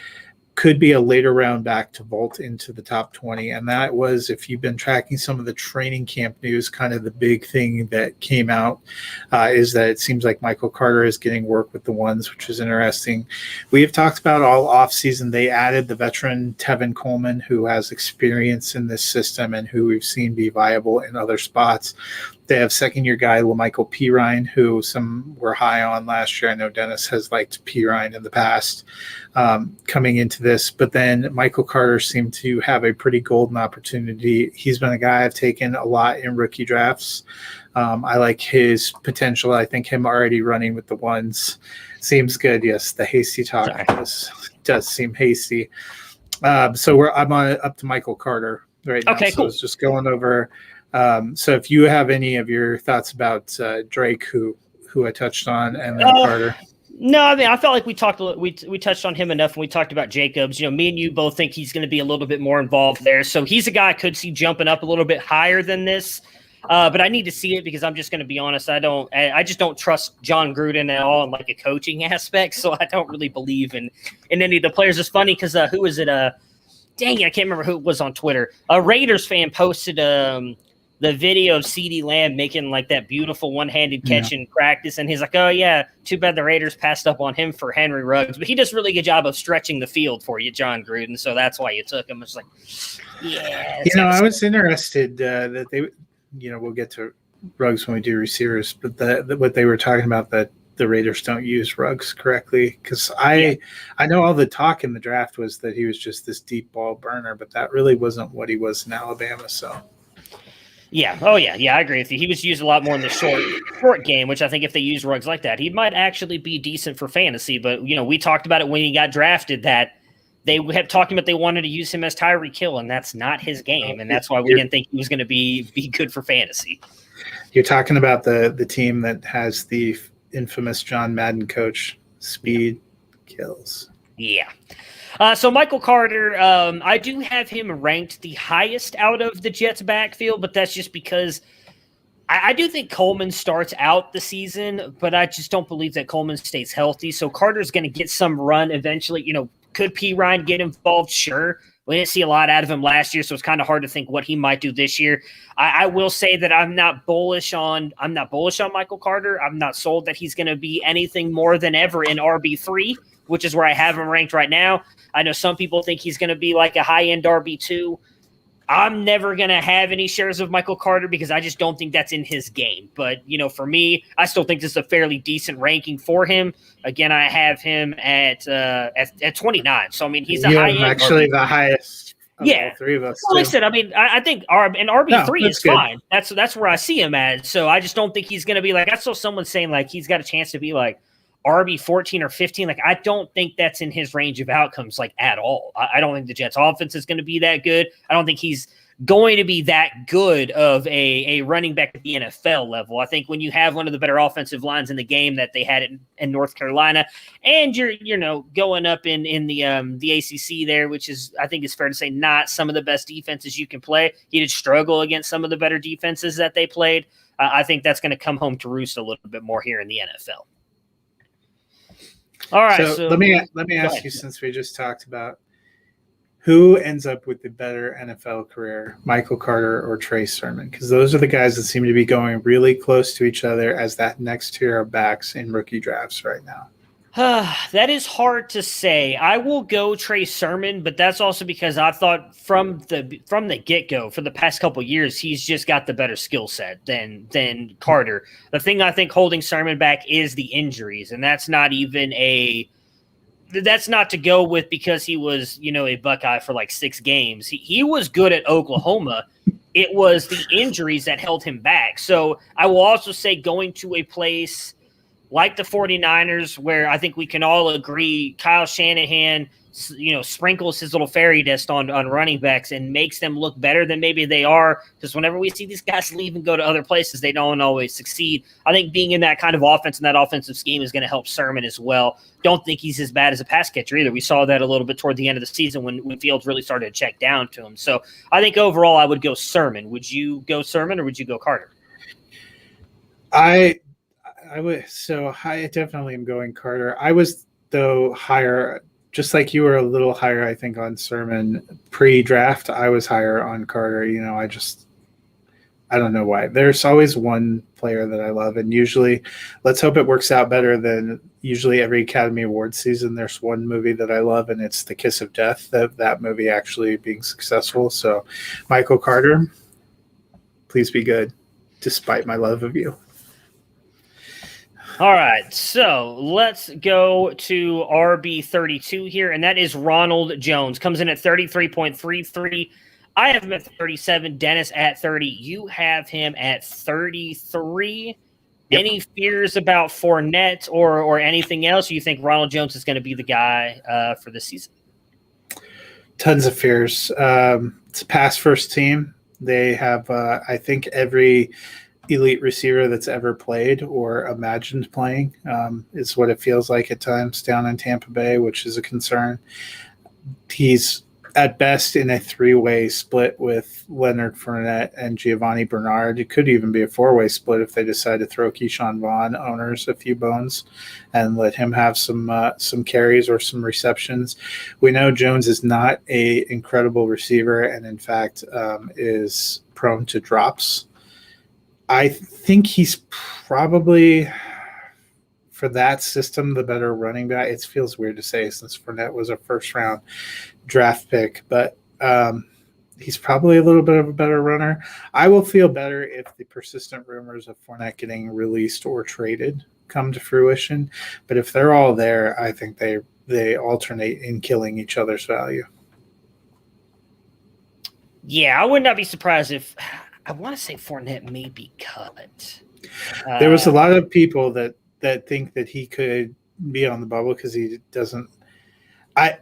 Could be a later round back to vault into the top 20. And that was, if you've been tracking some of the training camp news, kind of the big thing that came out is that it seems like Michael Carter is getting work with the ones, which is interesting. We have talked about all offseason. They added the veteran Tevin Coleman, who has experience in this system and who we've seen be viable in other spots. They have second-year guy LaMichael Pirine, who some were high on last year. I know Dennis has liked Pirine in the past coming into this. But then Michael Carter seemed to have a pretty golden opportunity. He's been a guy I've taken a lot in rookie drafts. I like his potential. I think him already running with the ones seems good. Yes, the hasty talk does seem hasty. So I'm on up to Michael Carter right now. Okay, so cool. I was just going over – so if you have any of your thoughts about Drake, who I touched on, and then Carter. No, I mean, I felt like we touched on him enough when we talked about Jacobs. Me and you both think he's going to be a little bit more involved there. So he's a guy I could see jumping up a little bit higher than this. But I need to see it because I'm just going to be honest. I just don't trust John Gruden at all in like a coaching aspect. So I don't really believe in any of the players. It's funny because who is it? Dang it, I can't remember who it was on Twitter. A Raiders fan posted the video of CeeDee Lamb making like that beautiful one-handed catch in practice. And he's like, oh yeah, too bad the Raiders passed up on him for Henry Ruggs, but he does a really good job of stretching the field for you, John Gruden. So that's why you took him. It's like, yeah. I was interested that they, we'll get to Ruggs when we do receivers, but what they were talking about that the Raiders don't use Ruggs correctly. Cause I know all the talk in the draft was that he was just this deep ball burner, but that really wasn't what he was in Alabama. So. Yeah. Oh, yeah. Yeah, I agree with you. He was used a lot more in the short game, which I think if they use Ruggs like that, he might actually be decent for fantasy. But, we talked about it when he got drafted that they had talking about they wanted to use him as Tyreek Hill, and that's not his game. And that's why we didn't think he was going to be good for fantasy. You're talking about the team that has the infamous John Madden coach, speed kills. Yeah. So Michael Carter, I do have him ranked the highest out of the Jets backfield, but that's just because I do think Coleman starts out the season, but I just don't believe that Coleman stays healthy. So Carter's going to get some run eventually. Could Pirine get involved? Sure. We didn't see a lot out of him last year, so it's kind of hard to think what he might do this year. I will say that I'm not bullish on Michael Carter. I'm not sold that he's going to be anything more than ever in RB3, which is where I have him ranked right now. I know some people think he's going to be like a high-end RB2. I'm never going to have any shares of Michael Carter because I just don't think that's in his game. But, for me, I still think this is a fairly decent ranking for him. Again, I have him at 29. So, I mean, he's a high-end. Actually, the highest of all three of us. Well, like I said, I mean, I think an RB3 is fine. That's where I see him at. So I just don't think he's going to be like – I saw someone saying, like, he's got a chance to be like RB 14 or 15. Like, I don't think that's in his range of outcomes, like, at all. I don't think the Jets offense is going to be that good. I don't think he's going to be that good of a running back at the NFL level. I think when you have one of the better offensive lines in the game that they had in North Carolina, and you're going up in the ACC there, which is, I think it's fair to say, not some of the best defenses you can play. He did struggle against some of the better defenses that they played. I think that's going to come home to roost a little bit more here in the NFL. All right. So let me ask you, since we just talked about who ends up with the better NFL career, Michael Carter or Trey Sermon? Because those are the guys that seem to be going really close to each other as that next tier of backs in rookie drafts right now. That is hard to say. I will go Trey Sermon, but that's also because I thought from the get-go for the past couple of years, he's just got the better skill set than Carter. The thing I think holding Sermon back is the injuries, and that's not to go with because he was, a Buckeye for like 6 games. He was good at Oklahoma. It was the injuries that held him back. So I will also say going to a place like the 49ers, where I think we can all agree Kyle Shanahan, sprinkles his little fairy dust on running backs and makes them look better than maybe they are. Because whenever we see these guys leave and go to other places, they don't always succeed. I think being in that kind of offense and that offensive scheme is going to help Sermon as well. Don't think he's as bad as a pass catcher either. We saw that a little bit toward the end of the season when Fields really started to check down to him. So I think overall I would go Sermon. Would you go Sermon or would you go Carter? I definitely am going Carter. I was, though, higher, just like you were a little higher, I think, on Sermon pre-draft. I was higher on Carter. I don't know why. There's always one player that I love, and usually, let's hope it works out better than usually every Academy Awards season. There's one movie that I love, and it's The Kiss of Death, that movie actually being successful. So, Michael Carter, please be good, despite my love of you. All right, so let's go to RB32 here, and that is Ronald Jones. Comes in at 33.33. I have him at 37. Dennis at 30. You have him at 33. Yep. Any fears about Fournette or anything else? Or you think Ronald Jones is going to be the guy for this season? Tons of fears. It's a pass-first team. They have, I think, every elite receiver that's ever played or imagined playing is what it feels like at times down in Tampa Bay, which is a concern. He's at best in a 3-way split with Leonard Fournette and Giovanni Bernard. It could even be a 4-way split if they decide to throw Keyshawn Vaughn owners a few bones and let him have some carries or some receptions. We know Jones is not a incredible receiver and in fact is prone to drops. I think he's probably, for that system, the better running back. It feels weird to say since Fournette was a first-round draft pick, but he's probably a little bit of a better runner. I will feel better if the persistent rumors of Fournette getting released or traded come to fruition. But if they're all there, I think they alternate in killing each other's value. Yeah, I would not be surprised if – I want to say Fournette may be cut. There was a lot of people that think that he could be on the bubble because he doesn't. My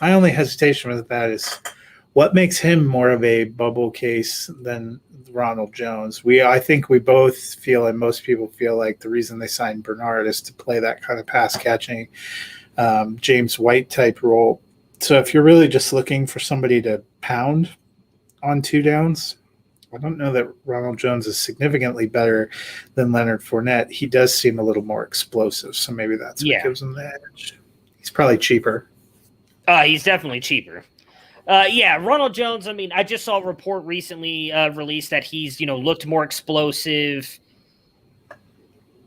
only hesitation with that is what makes him more of a bubble case than Ronald Jones. I think we both feel, and most people feel, like the reason they signed Bernard is to play that kind of pass catching James White type role. So if you're really just looking for somebody to pound on 2 downs, I don't know that Ronald Jones is significantly better than Leonard Fournette. He does seem a little more explosive, so maybe that's what gives him the edge. He's probably cheaper. He's definitely cheaper. Ronald Jones, I mean, I just saw a report recently released that he's, looked more explosive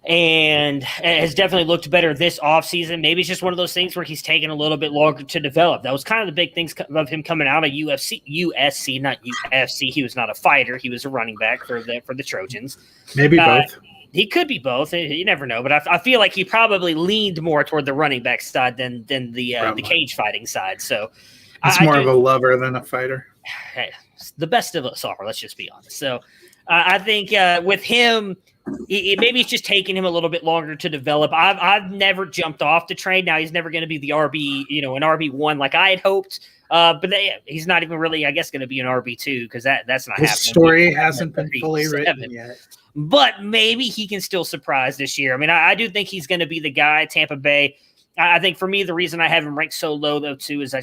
and has definitely looked better this offseason. Maybe it's just one of those things where he's taking a little bit longer to develop. That was kind of the big things of him coming out of USC, not UFC. He was not a fighter. He was a running back for the Trojans. Maybe both. He could be both. You never know. But I feel like he probably leaned more toward the running back side than the cage fighting side. So he's more of a lover than a fighter. Hey, the best of us are. Let's just be honest. So I think with him, maybe it's just taking him a little bit longer to develop. I've never jumped off the train. Now he's never going to be the RB, an RB1 like I had hoped. But he's not even really, I guess, going to be an RB2 because that's not happening. His story hasn't been fully written yet. But maybe he can still surprise this year. I mean, I do think he's going to be the guy at Tampa Bay. I think for me, the reason I have him ranked so low, though, too, is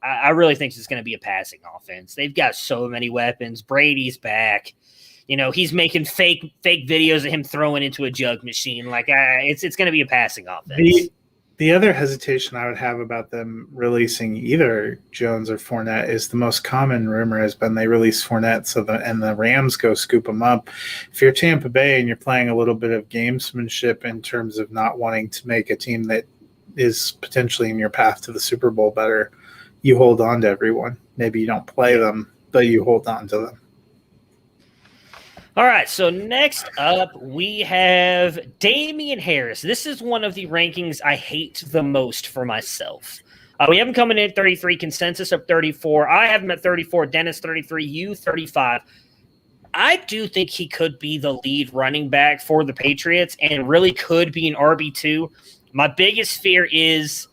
I really think it's going to be a passing offense. They've got so many weapons. Brady's back. He's making fake videos of him throwing into a jug machine. Like it's going to be a passing offense. The other hesitation I would have about them releasing either Jones or Fournette is the most common rumor has been they release Fournette and the Rams go scoop him up. If you're Tampa Bay and you're playing a little bit of gamesmanship in terms of not wanting to make a team that is potentially in your path to the Super Bowl better, you hold on to everyone. Maybe you don't play them, but you hold on to them. All right, so next up, we have Damian Harris. This is one of the rankings I hate the most for myself. We have him coming in at 33, consensus of 34. I have him at 34, Dennis 33, you 35. I do think he could be the lead running back for the Patriots and really could be an RB2. My biggest fear is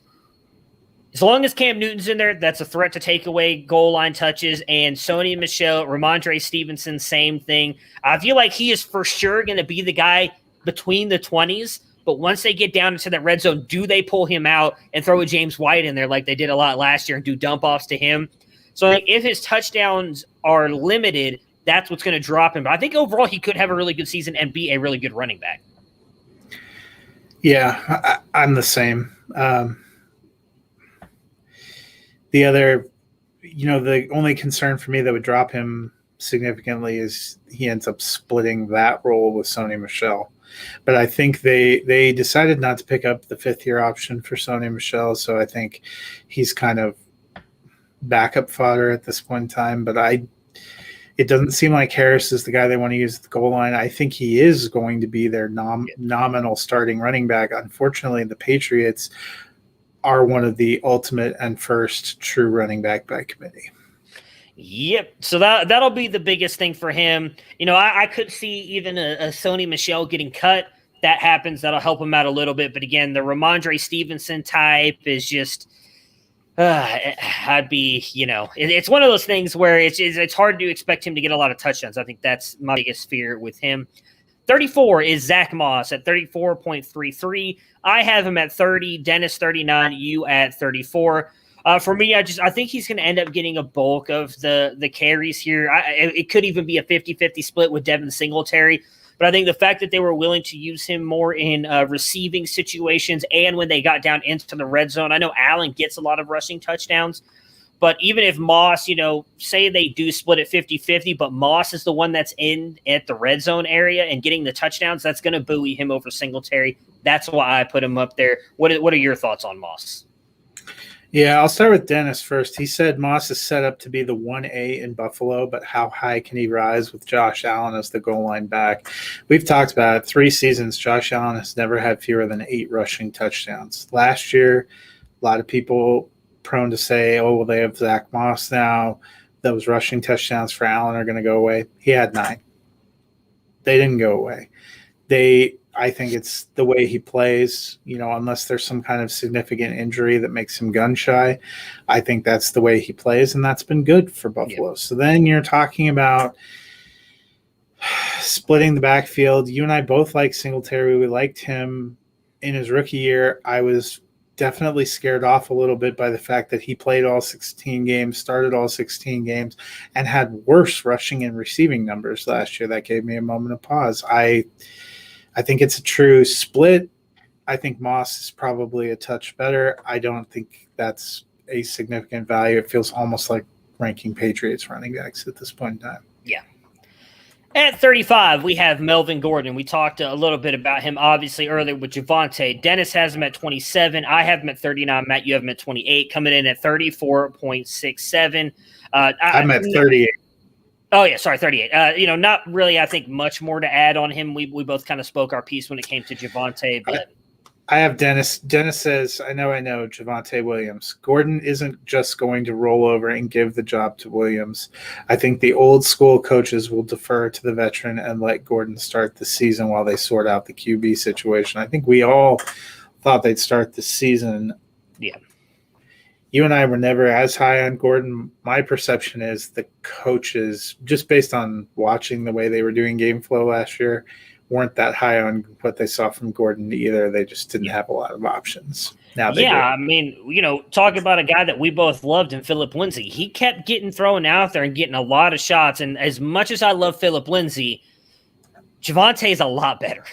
as long as Cam Newton's in there, that's a threat to take away goal line touches. And Sony Michel, Ramondre Stevenson, same thing. I feel like he is for sure going to be the guy between the 20s. But once they get down into that red zone, do they pull him out and throw a James White in there like they did a lot last year and do dump offs to him? So like, if his touchdowns are limited, that's what's going to drop him. But I think overall he could have a really good season and be a really good running back. Yeah, I'm the same. The other, the only concern for me that would drop him significantly is he ends up splitting that role with Sony Michel. But I think they decided not to pick up the fifth-year option for Sony Michel, so I think he's kind of backup fodder at this point in time. But it doesn't seem like Harris is the guy they want to use at the goal line. I think he is going to be their nominal starting running back. Unfortunately, the Patriots are one of the ultimate and first true running back by committee. Yep. So that'll be the biggest thing for him. I could see even a Sony Michel getting cut. That happens. That'll help him out a little bit. But again, the Ramondre Stevenson type is just it's one of those things where it's hard to expect him to get a lot of touchdowns. I think that's my biggest fear with him. 34 is Zach Moss at 34.33. I have him at 30, Dennis 39, you at 34. For me, I think he's going to end up getting a bulk of the carries here. It could even be a 50-50 split with Devin Singletary. But I think the fact that they were willing to use him more in receiving situations and when they got down into the red zone, I know Allen gets a lot of rushing touchdowns. But even if Moss, say they do split it 50-50, but Moss is the one that's in at the red zone area and getting the touchdowns, that's going to buoy him over Singletary. That's why I put him up there. What are your thoughts on Moss? Yeah, I'll start with Dennis first. He said Moss is set up to be the 1A in Buffalo, but how high can he rise with Josh Allen as the goal line back? We've talked about it. 3 seasons, Josh Allen has never had fewer than 8 rushing touchdowns. Last year, a lot of people prone to say, oh, well, they have Zach Moss now. Those rushing touchdowns for Allen are going to go away. He had 9. They didn't go away. I think it's the way he plays, unless there's some kind of significant injury that makes him gun shy. I think that's the way he plays, and that's been good for Buffalo. Yeah. So then you're talking about splitting the backfield. You and I both like Singletary. We liked him in his rookie year. I was definitely scared off a little bit by the fact that he played all 16 games, started all 16 games, and had worse rushing and receiving numbers last year. That gave me a moment of pause. I think it's a true split. I think Moss is probably a touch better. I don't think that's a significant value. It feels almost like ranking Patriots running backs at this point in time. Yeah. At 35, we have Melvin Gordon. We talked a little bit about him, obviously, earlier with Javonte. Dennis has him at 27. I have him at 39. Matt, you have him at 28, coming in at 34.67. I'm at 38. Oh, yeah, sorry, 38. Not really, I think, much more to add on him. We both kind of spoke our piece when it came to Javonte, but I have Dennis. Dennis says, I know, Javonte Williams. Gordon isn't just going to roll over and give the job to Williams. I think the old school coaches will defer to the veteran and let Gordon start the season while they sort out the QB situation. I think we all thought they'd start the season. Yeah. You and I were never as high on Gordon. My perception is the coaches, just based on watching the way they were doing game flow last year, weren't that high on what they saw from Gordon either. They just didn't have a lot of options. Now they do. I mean, talk about a guy that we both loved in Philip Lindsay. He kept getting thrown out there and getting a lot of shots. And as much as I love Philip Lindsay, Javonte is a lot better.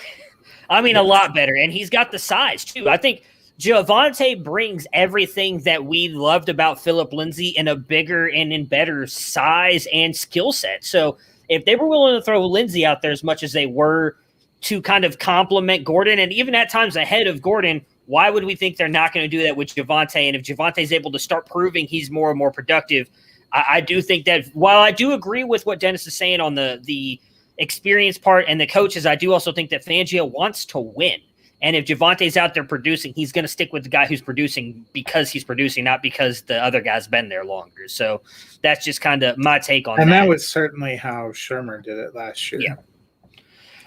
I mean, a lot better. And he's got the size too. I think Javonte brings everything that we loved about Philip Lindsay in a bigger and in better size and skill set. So if they were willing to throw Lindsay out there as much as they were to kind of complement Gordon and even at times ahead of Gordon, Why would we think they're not going to do that with Javonte? And if Javonte is able to start proving he's more and more productive, I do think that while I do agree with what Dennis is saying on the experience part and the coaches, I do also think that Fangio wants to win. And if Javonte's out there producing, he's going to stick with the guy who's producing because he's producing, not because the other guy's been there longer. So that's just kind of my take on that. And that was certainly how Shermer did it last year. Yeah.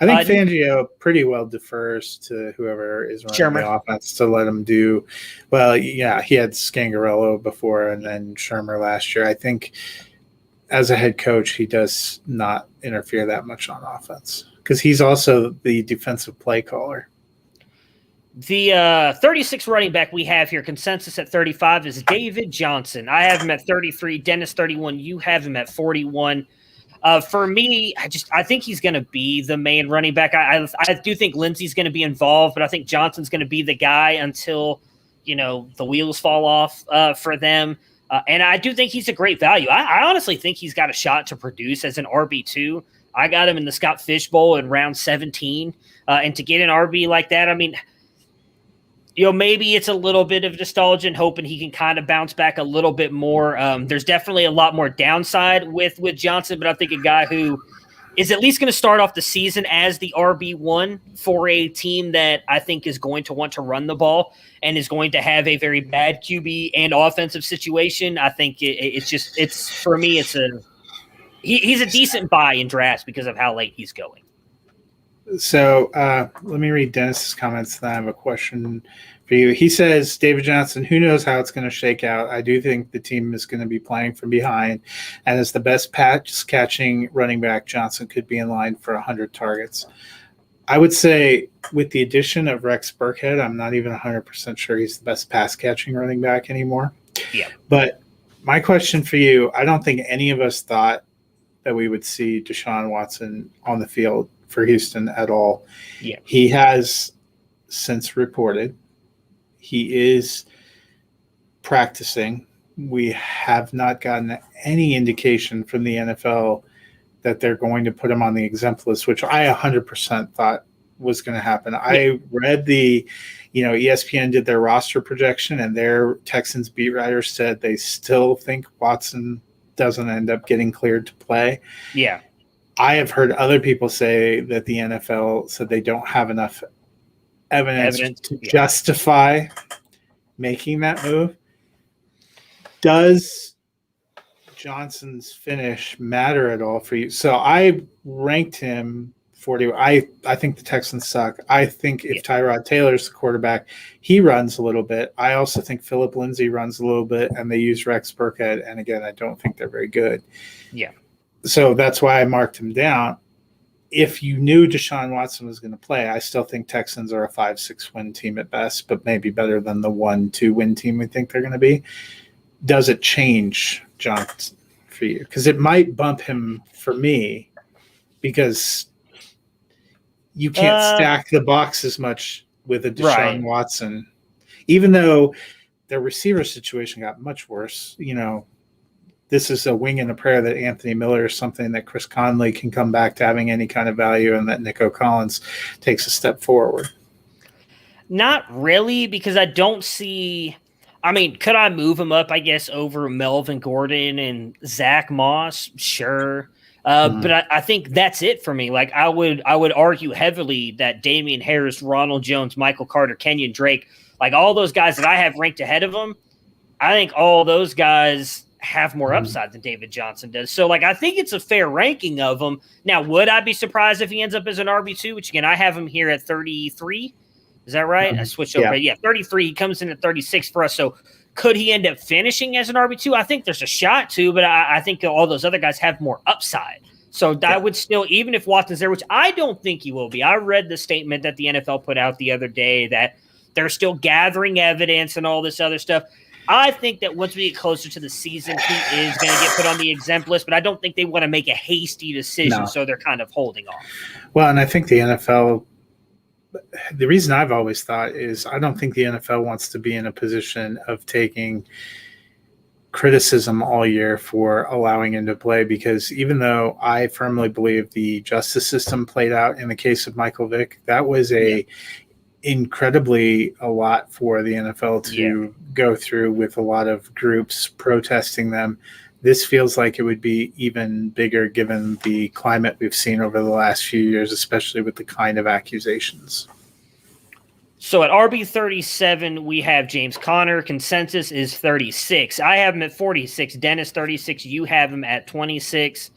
I think Fangio pretty well defers to whoever is running the offense to let him do – well, yeah, he had Scangarello before and then Shermer last year. I think as a head coach, he does not interfere that much on offense because he's also the defensive play caller. The 36 running back we have here, consensus at 35, is David Johnson. I have him at 33. Dennis, 31. You have him at 41. For me, I think he's going to be the main running back. I do think Lindsey's going to be involved, but I think Johnson's going to be the guy until, the wheels fall off for them. And I do think he's a great value. I honestly think he's got a shot to produce as an RB2. I got him in the Scott Fish Bowl in round 17. And to get an RB like that, I mean – maybe it's a little bit of nostalgia and hoping he can kind of bounce back a little bit more. There's definitely a lot more downside with Johnson, but I think a guy who is at least going to start off the season as the RB1 for a team that I think is going to want to run the ball and is going to have a very bad QB and offensive situation. I think for me, he's a decent buy in drafts because of how late he's going. So let me read Dennis's comments. Then I have a question for you. He says, David Johnson, who knows how it's going to shake out? I do think the team is going to be playing from behind. And as the best pass catching running back, Johnson could be in line for 100 targets. I would say with the addition of Rex Burkhead, I'm not even 100% sure he's the best pass catching running back anymore. Yeah. But my question for you, I don't think any of us thought that we would see Deshaun Watson on the field for Houston at all. Yeah. He has since reported he is practicing. We have not gotten any indication from the NFL that they're going to put him on the exempt list, which I 100% thought was going to happen. Yeah. I read ESPN did their roster projection and their Texans beat writers said they still think Watson doesn't end up getting cleared to play. Yeah. I have heard other people say that the NFL said they don't have enough evidence to justify making that move. Does Johnson's finish matter at all for you? So I ranked him 40. I think the Texans suck. I think if Tyrod Taylor's the quarterback, he runs a little bit. I also think Phillip Lindsay runs a little bit, and they use Rex Burkhead. And again, I don't think they're very good. Yeah. So that's why I marked him down. If you knew Deshaun Watson was going to play, I still think Texans are a 5-6 win team at best, but maybe better than the 1-2 win team we think they're going to be. Does it change Johnson for you? Because it might bump him for me because you can't stack the box as much with a Deshaun Watson, even though their receiver situation got much worse. This is a wing and a prayer that Anthony Miller is something that Chris Conley can come back to having any kind of value and that Nico Collins takes a step forward. Not really, because I don't see – I mean, could I move him up, I guess, over Melvin Gordon and Zach Moss? Sure. But I think that's it for me. Like I would argue heavily that Damian Harris, Ronald Jones, Michael Carter, Kenyon Drake, like all those guys that I have ranked ahead of them, I think all those guys – have more upside than David Johnson does. So, I think it's a fair ranking of them. Now, would I be surprised if he ends up as an RB2, which, again, I have him here at 33. Is that right? I switched over. Yeah, 33. He comes in at 36 for us. So, could he end up finishing as an RB2? I think there's a shot to, but I think all those other guys have more upside. So, I would still, even if Watson's there, which I don't think he will be. I read the statement that the NFL put out the other day that they're still gathering evidence and all this other stuff. I think that once we get closer to the season, he is going to get put on the exempt list, but I don't think they want to make a hasty decision, so they're kind of holding off. Well, and I think the NFL, the reason I've always thought is I don't think the NFL wants to be in a position of taking criticism all year for allowing him to play, because even though I firmly believe the justice system played out in the case of Michael Vick, that was incredibly a lot for the NFL to go through, with a lot of groups protesting them. This feels like it would be even bigger given the climate we've seen over the last few years, especially with the kind of accusations. So at RB 37, we have James Conner. Consensus is 36. I have him at 46. Dennis 36. You have him at 26.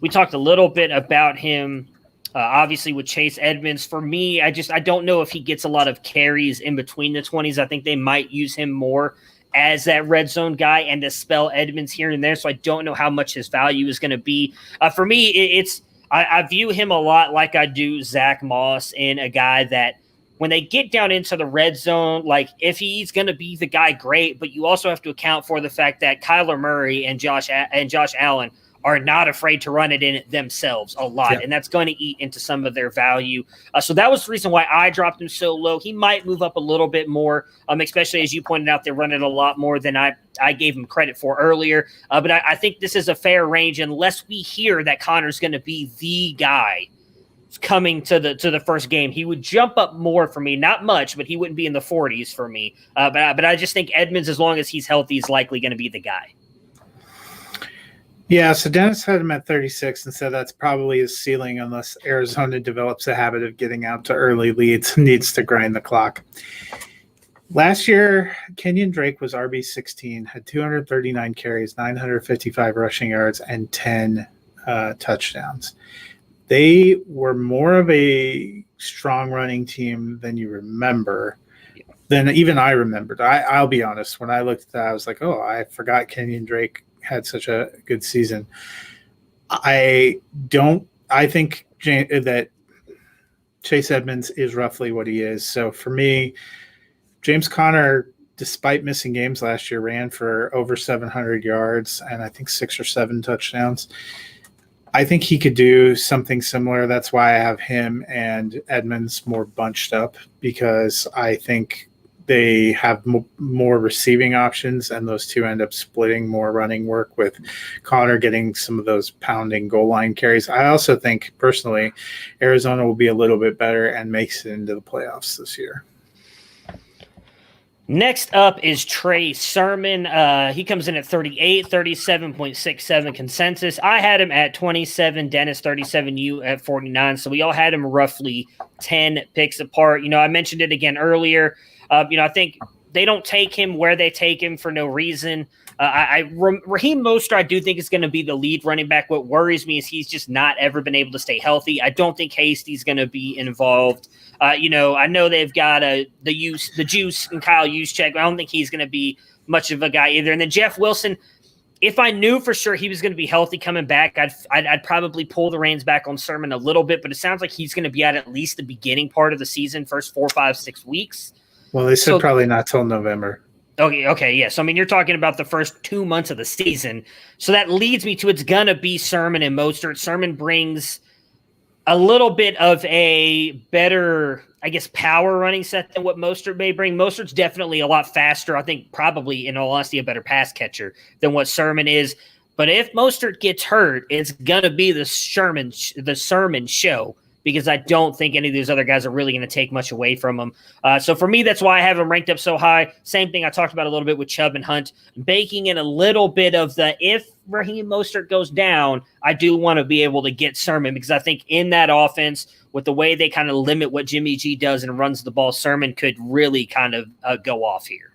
We talked a little bit about him, obviously, with Chase Edmonds. For me, I don't know if he gets a lot of carries in between the 20s. I think they might use him more as that red zone guy and to spell Edmonds here and there. So I don't know how much his value is going to be. For me, I view him a lot like I do Zach Moss, in a guy that when they get down into the red zone, like if he's going to be the guy, great, but you also have to account for the fact that Kyler Murray and Josh Allen are not afraid to run it in themselves a lot, and that's going to eat into some of their value. So that was the reason why I dropped him so low. He might move up a little bit more, especially as you pointed out, they're running a lot more than I gave him credit for earlier. But I think this is a fair range unless we hear that Connor's going to be the guy coming to the first game. He would jump up more for me, not much, but he wouldn't be in the 40s for me. But I just think Edmonds, as long as he's healthy, is likely going to be the guy. Yeah, so Dennis had him at 36 and said that's probably his ceiling unless Arizona develops a habit of getting out to early leads and needs to grind the clock. Last year, Kenyon Drake was RB16, had 239 carries, 955 rushing yards, and 10 touchdowns. They were more of a strong running team than you remember, than even I remembered. I'll be honest. When I looked at that, I was like, oh, I forgot Kenyon Drake had such a good season. I think that Chase Edmonds is roughly what he is. So for me, James Conner, despite missing games last year, ran for over 700 yards and I think 6 or 7 touchdowns. I think he could do something similar. That's why I have him and Edmonds more bunched up, because I think they have more receiving options, and those two end up splitting more running work, with Conner getting some of those pounding goal line carries. I also think, personally, Arizona will be a little bit better and makes it into the playoffs this year. Next up is Trey Sermon. He comes in at 38, 37.67 consensus. I had him at 27, Dennis 37, you at 49. So we all had him roughly 10 picks apart. I mentioned it again earlier. I think they don't take him where they take him for no reason. Raheem Mostert, I do think, is going to be the lead running back. What worries me is he's just not ever been able to stay healthy. I don't think Hasty's going to be involved. I know they've got the Juice and Kyle Juszczyk. I don't think he's going to be much of a guy either. And then Jeff Wilson, if I knew for sure he was going to be healthy coming back, I'd probably pull the reins back on Sermon a little bit. But it sounds like he's going to be at least the beginning part of the season, first 4, 5, 6 weeks. Well, they said probably not till November. Okay, yeah. So, you're talking about the first 2 months of the season. So that leads me to it's going to be Sermon and Mostert. Sermon brings a little bit of a better, I guess, power running set than what Mostert may bring. Mostert's definitely a lot faster. I think probably, in all honesty, a better pass catcher than what Sermon is. But if Mostert gets hurt, it's going to be the Sermon show, because I don't think any of these other guys are really going to take much away from him. So for me, that's why I have him ranked up so high. Same thing I talked about a little bit with Chubb and Hunt, baking in a little bit of the if Raheem Mostert goes down, I do want to be able to get Sermon, because I think in that offense, with the way they kind of limit what Jimmy G does and runs the ball, Sermon could really kind of go off here.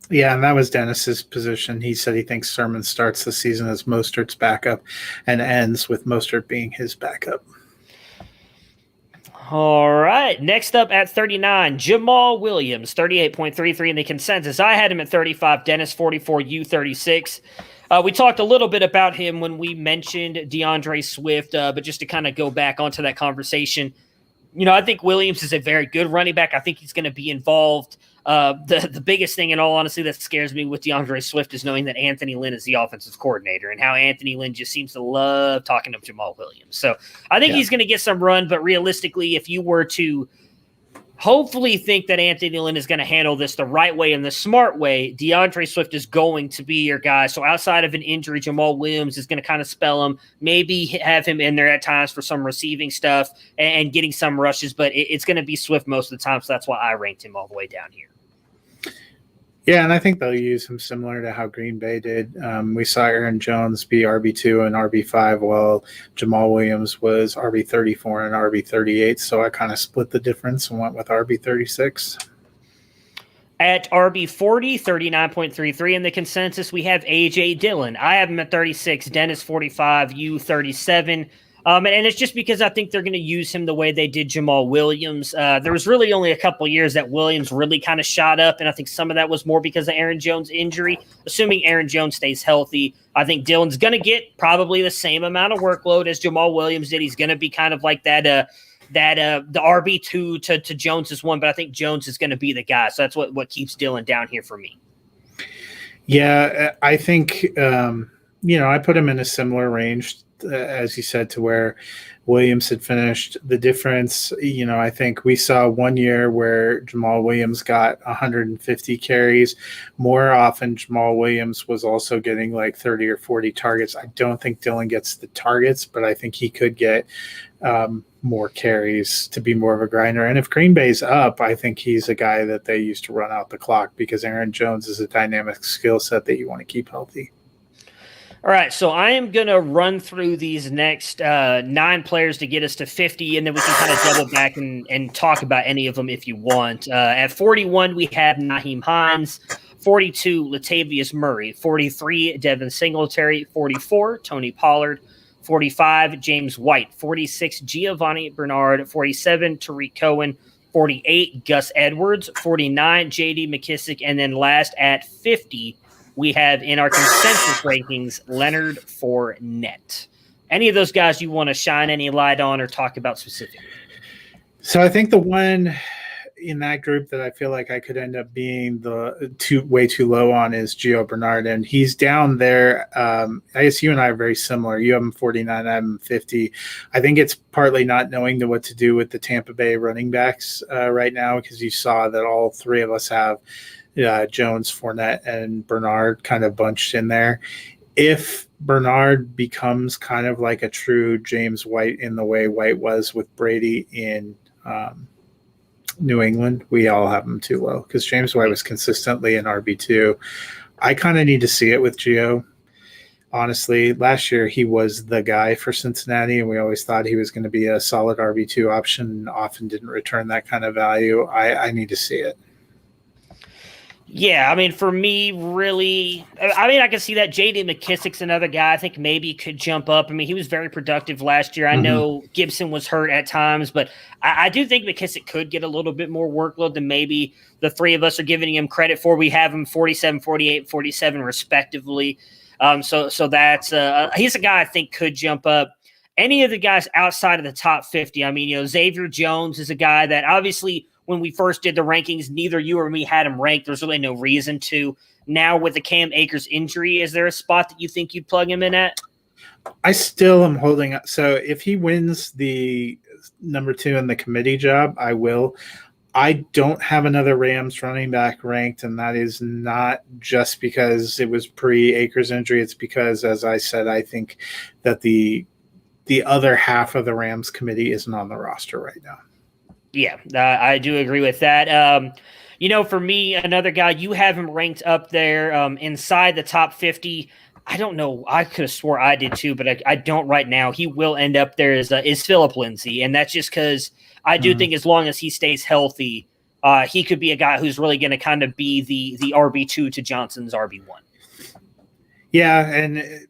Yeah, and that was Dennis's position. He said he thinks Sermon starts the season as Mostert's backup and ends with Mostert being his backup. All right. Next up at 39, Jamal Williams, 38.33 in the consensus. I had him at 35, Dennis 44, you 36. We talked a little bit about him when we mentioned DeAndre Swift, but just to kind of go back onto that conversation, I think Williams is a very good running back. I think he's going to be involved. The biggest thing, in all honesty, that scares me with DeAndre Swift is knowing that Anthony Lynn is the offensive coordinator, and how Anthony Lynn just seems to love talking to Jamal Williams. So I think he's going to get some run, but realistically, if you were to hopefully think that Anthony Lynn is going to handle this the right way and the smart way. DeAndre Swift is going to be your guy. So outside of an injury, Jamal Williams is going to kind of spell him, maybe have him in there at times for some receiving stuff and getting some rushes, but it's going to be Swift most of the time. So that's why I ranked him all the way down here. Yeah, and I think they'll use him similar to how Green Bay did. We saw Aaron Jones be RB2 and RB5, while Jamal Williams was RB34 and RB38. So I kind of split the difference and went with RB36. At RB40, 39.33 in the consensus, we have A.J. Dillon. I have him at 36, Dennis 45, you 37. And it's just because I think they're going to use him the way they did Jamal Williams. There was really only a couple years that Williams really kind of shot up, and I think some of that was more because of Aaron Jones' injury. Assuming Aaron Jones stays healthy, I think Dillon's going to get probably the same amount of workload as Jamal Williams did. He's going to be kind of like that the RB2 to Jones' one, but I think Jones is going to be the guy. So that's what keeps Dillon down here for me. Yeah, I think, I put him in a similar range, as you said, to where Williams had finished. The difference, I think we saw 1 year where Jamal Williams got 150 carries. More often, Jamal Williams was also getting like 30 or 40 targets. I don't think Dillon gets the targets, but I think he could get more carries to be more of a grinder. And if Green Bay's up, I think he's a guy that they used to run out the clock, because Aaron Jones is a dynamic skill set that you want to keep healthy. All right, so I am going to run through these next 9 players to get us to 50, and then we can kind of double back and talk about any of them if you want. At 41, we have Nyheim Hines. 42, Latavius Murray. 43, Devin Singletary. 44, Tony Pollard. 45, James White. 46, Giovanni Bernard. 47, Tariq Cohen. 48, Gus Edwards. 49, J.D. McKissick. And then last at 50, we have in our consensus rankings, Leonard Fournette. Any of those guys you want to shine any light on or talk about specifically? So I think the one in that group that I feel like I could end up being way too low on is Gio Bernard, and he's down there. I guess you and I are very similar. You have him 49, I have him 50. I think it's partly not knowing what to do with the Tampa Bay running backs right now, because you saw that all three of us have Jones, Fournette, and Bernard kind of bunched in there. If Bernard becomes kind of like a true James White in the way White was with Brady in New England, we all have him too low, because James White was consistently an RB2. I kind of need to see it with Gio. Honestly, last year he was the guy for Cincinnati, and we always thought he was going to be a solid RB2 option, and often didn't return that kind of value. I need to see it. Yeah, I mean, for me, really, I can see that J.D. McKissick's another guy I think maybe could jump up. I mean, he was very productive last year. I know Gibson was hurt at times, but I do think McKissick could get a little bit more workload than maybe the three of us are giving him credit for. We have him 47, 48, 47 respectively. So that's he's a guy I think could jump up. Any of the guys outside of the top 50, I mean, Xavier Jones is a guy that obviously – when we first did the rankings, neither you or me had him ranked. There's really no reason to. Now with the Cam Akers injury, is there a spot that you think you'd plug him in at? I still am holding up. So if he wins the number 2 in the committee job, I will. I don't have another Rams running back ranked, and that is not just because it was pre-Akers injury. It's because, as I said, I think that the other half of the Rams committee isn't on the roster right now. Yeah, I do agree with that. For me, another guy, you have him ranked up there inside the top 50. I don't know. I could have swore I did too, but I don't right now. He will end up there is Phillip Lindsay, and that's just because I do think as long as he stays healthy, he could be a guy who's really going to kind of be the RB2 to Johnson's RB1. Yeah, and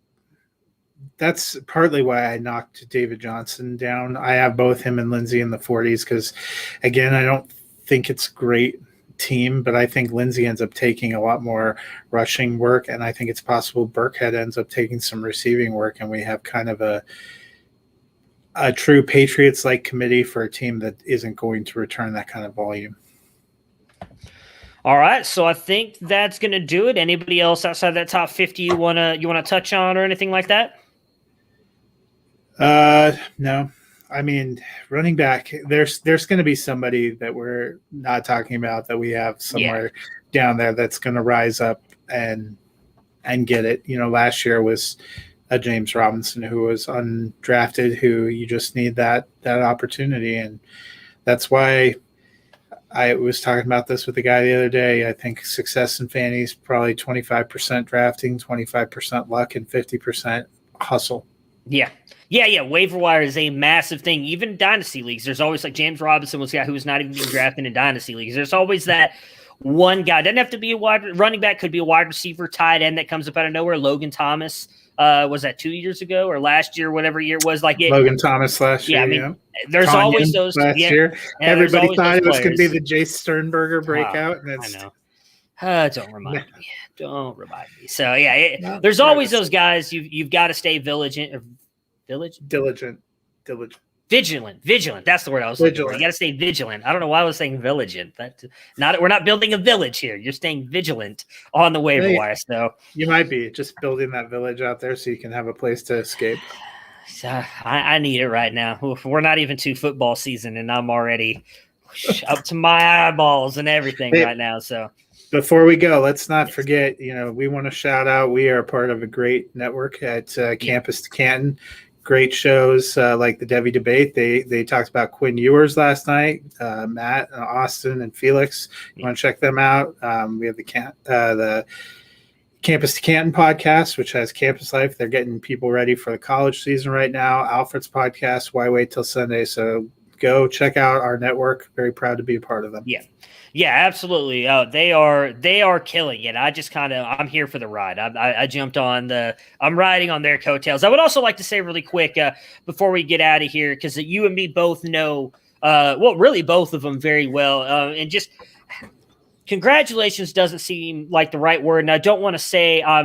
that's partly why I knocked David Johnson down. I have both him and Lindsay in the 40s because, again, I don't think it's a great team, but I think Lindsay ends up taking a lot more rushing work, and I think it's possible Burkhead ends up taking some receiving work, and we have kind of a true Patriots-like committee for a team that isn't going to return that kind of volume. All right, so I think that's going to do it. Anybody else outside that top 50 you want to touch on or anything like that? No, I mean, running back, there's going to be somebody that we're not talking about that we have somewhere down there that's going to rise up and get it. Last year was a James Robinson who was undrafted, who you just need that opportunity, and that's why I was talking about this with the guy the other day. I think success in fantasy is probably 25% drafting, 25% luck, and 50% hustle. Yeah. Waiver wire is a massive thing. Even in dynasty leagues, there's always like James Robinson was a guy who was not even being drafted in dynasty leagues. There's always that one guy. Doesn't have to be a wide running back. Could be a wide receiver, tight end that comes up out of nowhere. Logan Thomas. Was that 2 years ago or last year, whatever year it was? Logan Thomas last year. Yeah, I mean, there's always those last year. Everybody thought it was going to be the Jace Sternberger breakout. I know. Don't remind me. Don't remind me. So there's always those guys. You've got to stay diligent. Vigilant. That's the word I was looking for. You got to stay vigilant. I don't know why I was saying vigilant. We're not building a village here. You're staying vigilant on the waiver wire. So you might be just building that village out there so you can have a place to escape. I need it right now. We're not even to football season, and I'm already up to my eyeballs and everything right now. So before we go, let's not forget. We want to shout out. We are part of a great network at Campus to Canton. Great shows like the Devi debate. They talked about Quinn Ewers last night. Matt, Austin, and Felix. You want to check them out? We have the Campus to Canton podcast, which has Campus Life. They're getting people ready for the college season right now. Alfred's podcast, Why Wait Till Sunday? So go check out our network. Very proud to be a part of them. Yeah, absolutely. They are killing it. I'm here for the ride. I jumped on I'm riding on their coattails. I would also like to say really quick before we get out of here, because you and me both know, really both of them very well. And just congratulations doesn't seem like the right word. And I don't want to say I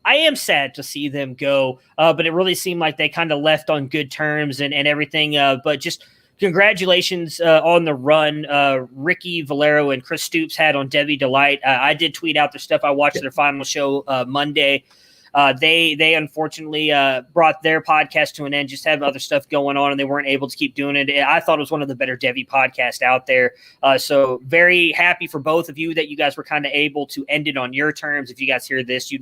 am sad to see them go, but it really seemed like they kind of left on good terms and everything. But just congratulations on the run Ricky Valero and Chris Stoops had on Debbie Delight. I did tweet out their stuff. I watched their final show Monday. They unfortunately brought their podcast to an end, just have other stuff going on, and they weren't able to keep doing it. I thought it was one of the better Debbie podcasts out there. So very happy for both of you that you guys were kind of able to end it on your terms. If you guys hear this,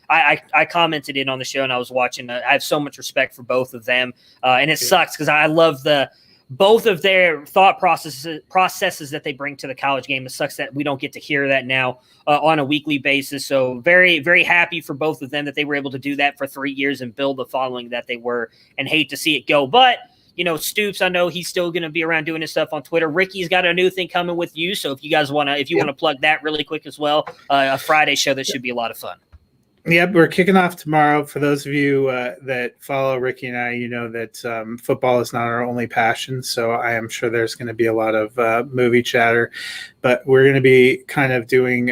I commented in on the show and I was watching. I have so much respect for both of them. And it sucks because I love both of their thought processes that they bring to the college game. It sucks that we don't get to hear that now on a weekly basis. So very, very happy for both of them that they were able to do that for 3 years and build the following that they were, and hate to see it go. But, Stoops, I know he's still going to be around doing his stuff on Twitter. Ricky's got a new thing coming with you. So if you want to plug that really quick as well, a Friday show that should be a lot of fun. Yep, we're kicking off tomorrow. For those of you that follow Ricky and I, you know that football is not our only passion. So I am sure there's going to be a lot of movie chatter. But we're going to be kind of doing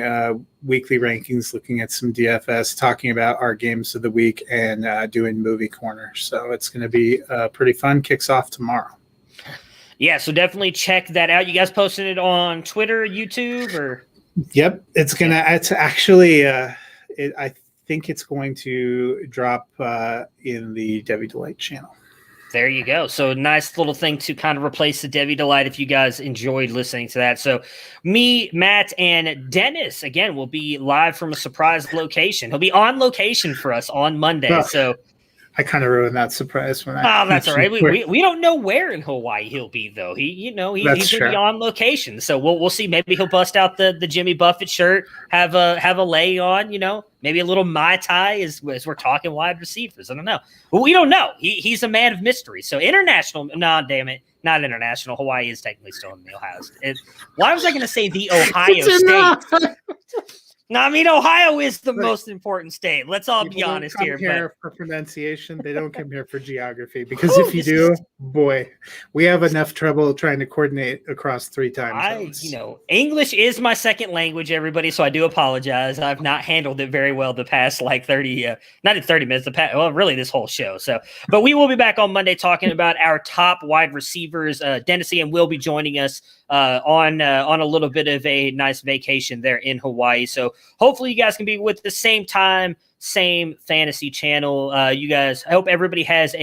weekly rankings, looking at some DFS, talking about our games of the week, and doing movie corner. So it's going to be pretty fun. Kicks off tomorrow. Yeah, so definitely check that out. You guys posting it on Twitter, YouTube, or? Yep, it's actually I think it's going to drop in the Debbie Delight channel. There you go. So nice little thing to kind of replace the Debbie Delight if you guys enjoyed listening to that. So me, Matt, and Dennis, again, will be live from a surprise location. He'll be on location for us on Monday. So I kind of ruined that surprise when that's all right. We don't know where in Hawaii he'll be though. He's going to be on location. So we'll see. Maybe he'll bust out the Jimmy Buffett shirt, have a lay on, maybe a little Mai Tai as we're talking wide receivers. I don't know. Well, we don't know. He's a man of mystery. So international. No, damn it. Not international. Hawaii is technically still in the Ohio State. Why was I going to say the Ohio State? No, I mean, Ohio is the most important state. Let's all be honest here. People don't come here for pronunciation. They don't come here for geography. Because if you do, boy, we have enough trouble trying to coordinate across 3 time zones. English is my second language, everybody, so I do apologize. I've not handled it very well the past, not in 30 minutes, really this whole show. So, but we will be back on Monday talking about our top wide receivers. Dennis Ian will be joining us on a little bit of a nice vacation there in Hawaii. So hopefully you guys can be with the same time, same fantasy channel. You guys, I hope everybody has